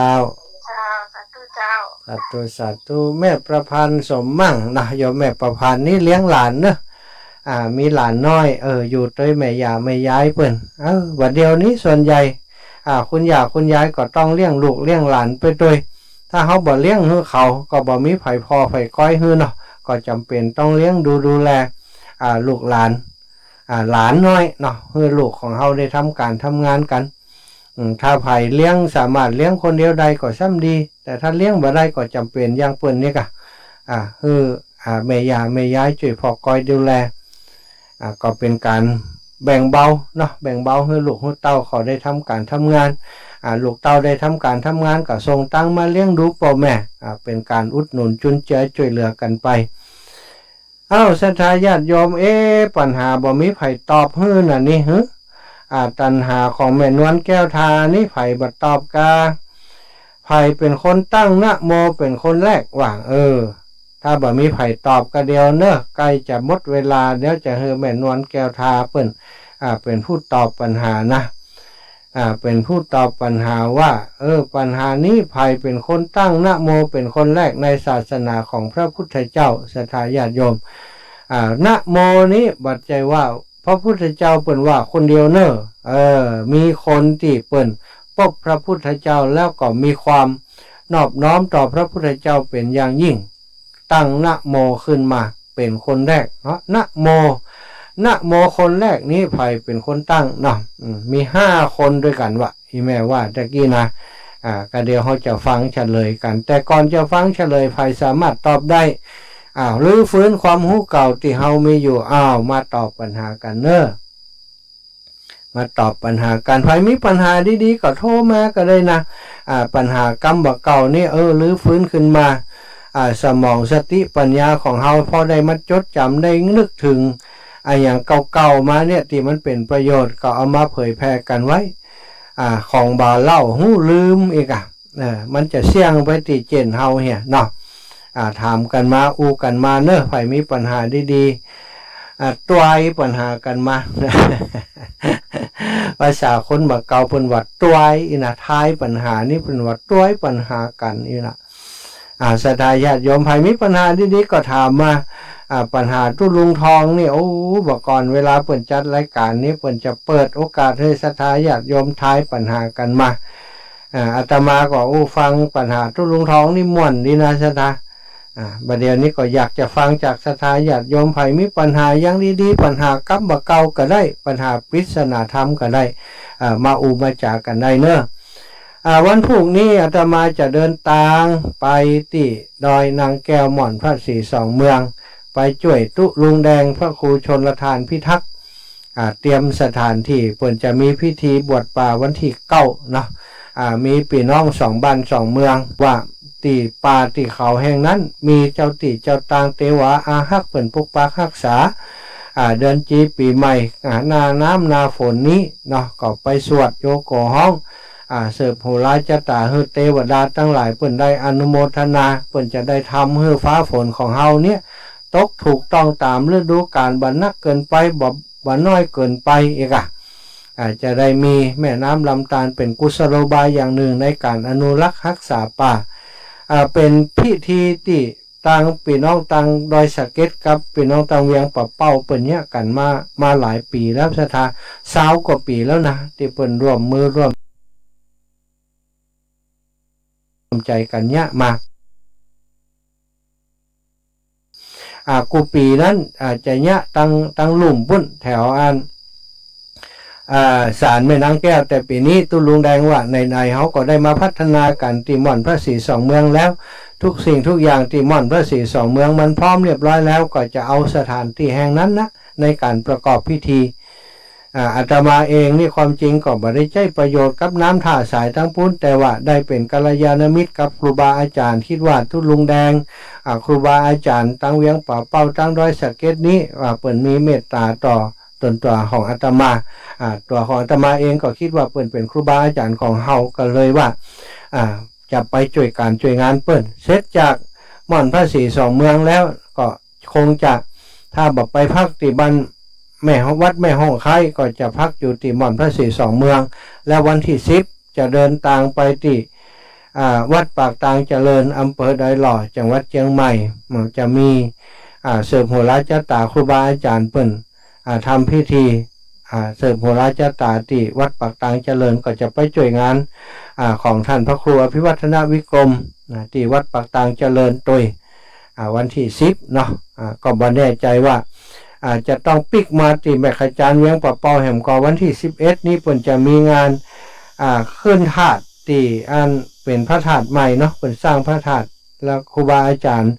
สาธุแม่ประพันธ์สมมั่งนะโยมแม่ประพันธ์นี่เลี้ยงหลานเนอะมีหลานน้อยอยู่ด้วยแม่ย่าแม่ยายเพิ่นวันเดียวนี้ส่วนใหญ่คุณย่าคุณยายก็ต้องเลี้ยงลูกเลี้ยงหลานไปด้วยถ้าเขาบ่เลี้ยงฮือเขาก็บ่มีไผพอไผก้อยฮือเนาะก็จำเป็นต้องเลี้ยงดูแลลูกหลานหลานน้อยเนาะฮือลูกของเขาได้ทำงานกันถ้าไผเลี้ยงสามารถเลี้ยงคนเดียวได้ก็ซ้ำดีแต่ถ้าเลี้ยงบ่ได้ก็จำเป็นอย่างเปิ้นนี่กะฮือแม่ย่าแม่ยายช่วยพอก้อยดูแลก็เป็นการแบ่งเบาเนาะแบ่งเบาให้ลูกให้เต้าเขาได้ทำงานลูกเต้าได้ทำงานก็ส่งตังมาเลี้ยงดูพ่อแม่เป็นการอุดหนุนจุนเจือช่วยเหลือกันไปศรัทธาญาติโยมปัญหาบ่มีไผตอบฮื้อน่ะนี่ตัณหาของแม่นวลแก้วทานี่ไผบ่ตอบกาไผเป็นคนตั้งนะโมเป็นคนแรกว่างถ้าบ่มีไผตอบก็เดียวเนอะใกล้จะหมดเวลาเดี๋ยวจะให้แม่นวลแก้วทาเปิ้นเป็นผู้ตอบปัญหานะเป็นผู้ตอบปัญหาว่าปัญหานี้ไผเป็นคนตั้งนะโมเป็นคนแรกในศาสนาของพระพุทธเจ้าศรัทธาญาติโยมนะโมนี้บัดใจว่าพระพุทธเจ้าเปิ้นว่าคนเดียวเนอะมีคนที่เปิ้นพบพระพุทธเจ้าแล้วก็มีความนอบน้อมต่อพระพุทธเจ้าเป็นอย่างยิ่งตั้งนะโมขึ้นมาเป็นคนแรกเนาะนะโมคนแรกนี้ไผเป็นคนตั้งเนาะมี5คนด้วยกันวะอีแม่ว่าตะกี้นะก็เดี๋ยวเขาจะฟังเฉลยกันแต่ก่อนจะฟังเฉลยไผสามารถตอบได้หรือฟื้นความรู้เก่าที่เฮามีอยู่มาตอบปัญหากันเนอะมาตอบปัญหากันไผมีปัญหาดีๆก็โทรมาก็ได้นะปัญหากรรมบ่เก่านี่หรือฟื้นขึ้นมาสมองสติปัญญาของเฮาพอได้มาจดจำได้นึกถึง อย่างเก่าๆมาเนี่ยที่มันเป็นประโยชน์ก็เอามาเผยแพร่กันไว้ของบ่าเล่าหู้ลืมอีกมันจะเสี่ยงไปติเจนเฮาเหี่ยเนาะถามกันมาอู้กันมาเนอะไผมีปัญหาดีๆตัวไอ้ปัญหากันมา ภาษาคนบักเก่าเพิ่นว่าตัวไอ้นะทายปัญหานี่เพิ่นว่าตัวไอ้ปัญหากันนี่นะศรัทธาญาติโยมไผมีปัญหาดีๆก็ถามมาปัญหาตู้ลุงทองนี่โอ้บอกก่อนเวลาเปิ่นจัดรายการนี้เปิ่นจะเปิดโอกาสให้ศรัทธาญาติโยมทายปัญหากันมาอาตมาก็ฟังปัญหาตู้ลุงทองนี่ม่วนดีนะศรัทธาบัดเดี๋ยวนี้ก็อยากจะฟังจากศรัทธาญาติโยมไผมีปัญหาอย่างดีๆปัญหากับบ่เก่าก็ได้ปัญหาปริศนาธรรมก็ได้มามาจากกันได้เนอะวันพรุ่งนี้อาตมาจะเดินทางไปที่ดอยนางแก้วหม่อนพระศรีสองเมืองไปช่วยตุลุงแดงพระครูชนทานพิทักษ์เตรียมสถานที่เปิ่นจะมีพิธีบวชป่าวันที่9เนาะมีพี่น้อง2บ้าน2เมืองว่าตีป่าตีเขาแห่งนั้นมีเจ้าตีเจ้าตางเทวาอาฮักเปิ่นปกปักรักษาเดือนจีปีใหม่นาน้ำนาฝนนี้เนาะก็ไปสวดโยโกห้องเสิร์ฟโหราจตาฮือเทวดาทั้งหลายเปิ่นได้อนุโมทนาเปิ่นจะได้ทำฮือฟ้าฝนของเฮาเนี่ยตกถูกต้องตามฤดูกาลบ่นักเกินไปบ่น้อยเกินไปอีกจะได้มีแม่น้ำลำธารเป็นกุศโลบายอย่างหนึ่งในการอนุรักษ์รักษาป่าเป็นพิธีที่ต่างพี่น้องต่างดอยสะเก็ดกับพี่น้องต่างเวียงปะเป้าเปิ่นเนี่ยกันมาหลายปีแล้วศรัทธา20กว่าปีแล้วนะที่เปิ่นร่วมมือร่วมใจกันเนี่ยมากูปีนั้นจะเนี่ยตั้งลุ่มปุ้นแถวศาลแม่นางแก้วแต่ปีนี้ตุลุงแดงว่าในเขาก็ได้มาพัฒนากันที่ม่อนพระศรีสองเมืองแล้วทุกสิ่งทุกอย่างที่ม่อนพระศรีสองเมืองมันพร้อมเรียบร้อยแล้วก็จะเอาสถานที่แห่งนั้นนะในการประกอบพิธีอาตมาเองนี่ความจริงก็บ่ได้ใช้ประโยชน์กับน้ำท่าสายทั้งปุ้นแต่ว่าได้เป็นกัลยาณมิตรกับครูบาอาจารย์คิดว่าตุลุงแดงครูบาอาจารย์ตั้งเวียงป่าเป้าตั้งดอยสะเก็ดนี้เปิ่นมีเมตตาต่อตนตัวของอาตมาตัวของอาตมาเองก็คิดว่าเปิ่นเป็นครูบาอาจารย์ของเฮาก็เลยว่าจะไปช่วยการช่วยงานเปิ่นเสร็จจากม่อนพระศรีสองเมืองแล้วก็คงจะถ้าบอกไปพักที่บ้านแม่วัดแม่ห้องไข่ก็จะพักอยู่ที่ม่อนพระศรีสองเมืองแล้ววันที่10จะเดินทางไปที่วัดปากตางเจริญอำเภอดอยหล่อจังหวัดเชียงใหม่จะมีเสิร์ฟโหราจตาครูบาอาจารย์เปิ่นทำพิธีเสิร์ฟโหราจตาที่วัดปากตางเจริญก็จะไปช่วยงานของท่านพระครูอภิวัฒนวิกรมที่วัดปากตางเจริญตุยวันที่10เนาะก็บ่แน่ใจว่าจะต้องปิกมาที่แม่ขจารเวียงปะเป้าแห่มกอวันที่11นี้เปิ่นจะมีงานขึ้นธาตุที่เป็นพระธาตุใหม่เนาะเปิ่นสร้างพระธาตุแล้วครูบาอาจารย์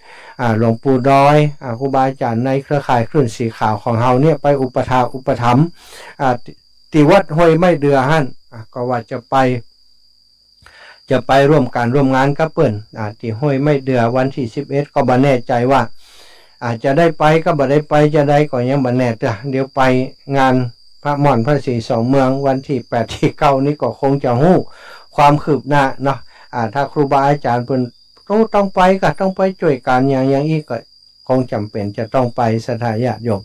หลวงปู่ดอยครูบาอาจารย์ในเครือข่ายคลื่นสีขาวของเฮาเนี่ยไปอุปถัมภ์ที่วัดห้วยไม้เดือหั่นก็ว่าจะไปร่วมงานกับเปิ่นที่ห้วยไม้เดือวันที่11ก็บ่แน่ใจว่าจะได้ไปก็บ่ได้ไปจะได้ก็ยังบ่แน่เดี๋ยวไปงานพระม่อนพระศรีสองเมืองวันที่8ที่9นี้ก็คงจะฮู้ความคืบหน้าเนาะถ้าครูบาอาจารย์เพิ่นต้องไปก็ต้องไปช่วยกันอย่างอีกก็คงจำเป็นจะต้องไปศรัทธาญาติโยม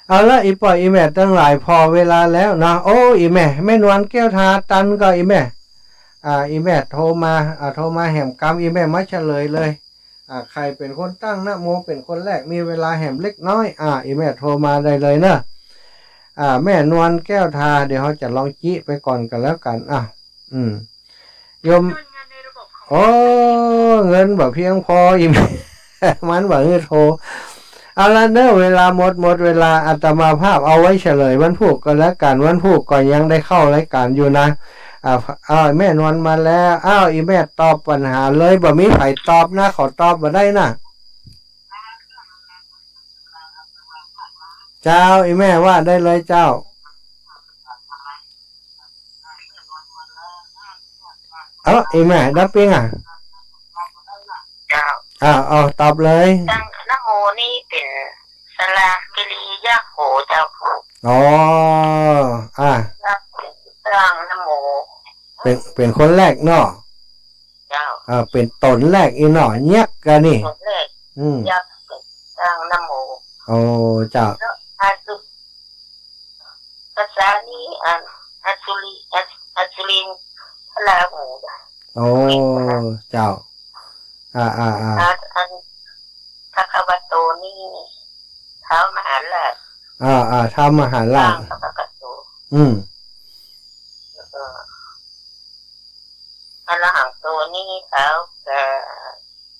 เอาละอีป่อยอีแม่ทั้งหลายพอเวลาแล้วนะโอ้อีแม่นวลแก้วทาตันก็อีแม่อีแม่โทรมาแหมกรรมอีแม่มาเฉลยเลยใครเป็นคนตั้งนะโมเป็นคนแรกมีเวลาแหมเล็กน้อยอีแม่โทรมาได้เลยเนอะแม่นวลแก้วทาเดี๋ยวเขาจะลองจี้ไปก่อนกันแล้วกันโยมโอ้เงินแบบเพียงพออีแม่มันแบบเงินโทรเอาละเนอะเวลาหมดเวลาอาตมาภาพเอาไว้เฉลยวันพุธก็แล้วกันวันพุธก็ยังได้เข้ารายการอยู่นะแม่นวลมาแล้วอีแม่ตอบปัญหาเลยบ่มีไผตอบนะขอตอบมาได้นะเจ้าอีแม่ว่าได้เลยเจ้าอีแม่ดับปิ้งเจ้าเอาตอบเลยตั้งนะโมนี่เป็น สลากิริยะโหเจ้า อ๋ออ่า รับตั้งนโม เป็นคนแรกเนาะ เจ้า เป็นตนแรกอีเนาะเงียกกันนี่ คนแรก อืม ยักษ์ตั้งนโม โอ้เจ้า แล้วอาสุภาษานี้อัสุรินพลาหู โอ้เจ้าอันพระคัมภโตนี่เท้ามหาราช ทำมหาราช พระคัมภโต อืม อรหังโตนี่เท้า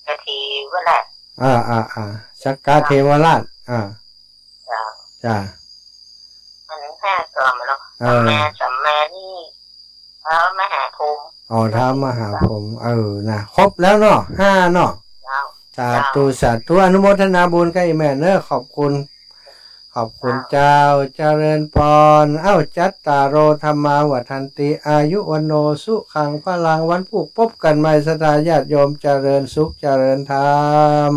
กะทีวราช ชักกาเทวราชจ้า มันห้ากล่อมแล้วสัมมานี่เท้ามหาภูมิ ท้ามหาผมนะครบแล้วเนาะ5เนาะ เจ้า สาธุอนุโมทนาบุญกับอีแม่เนอะขอบคุณเจ้าเจริญพรจัตตารโอธรรมาวัฏันติอายุวันโนสุขังพลังวันผูกพบกันใหม่สตาญาติโยมเจริญสุขเจริญธรรม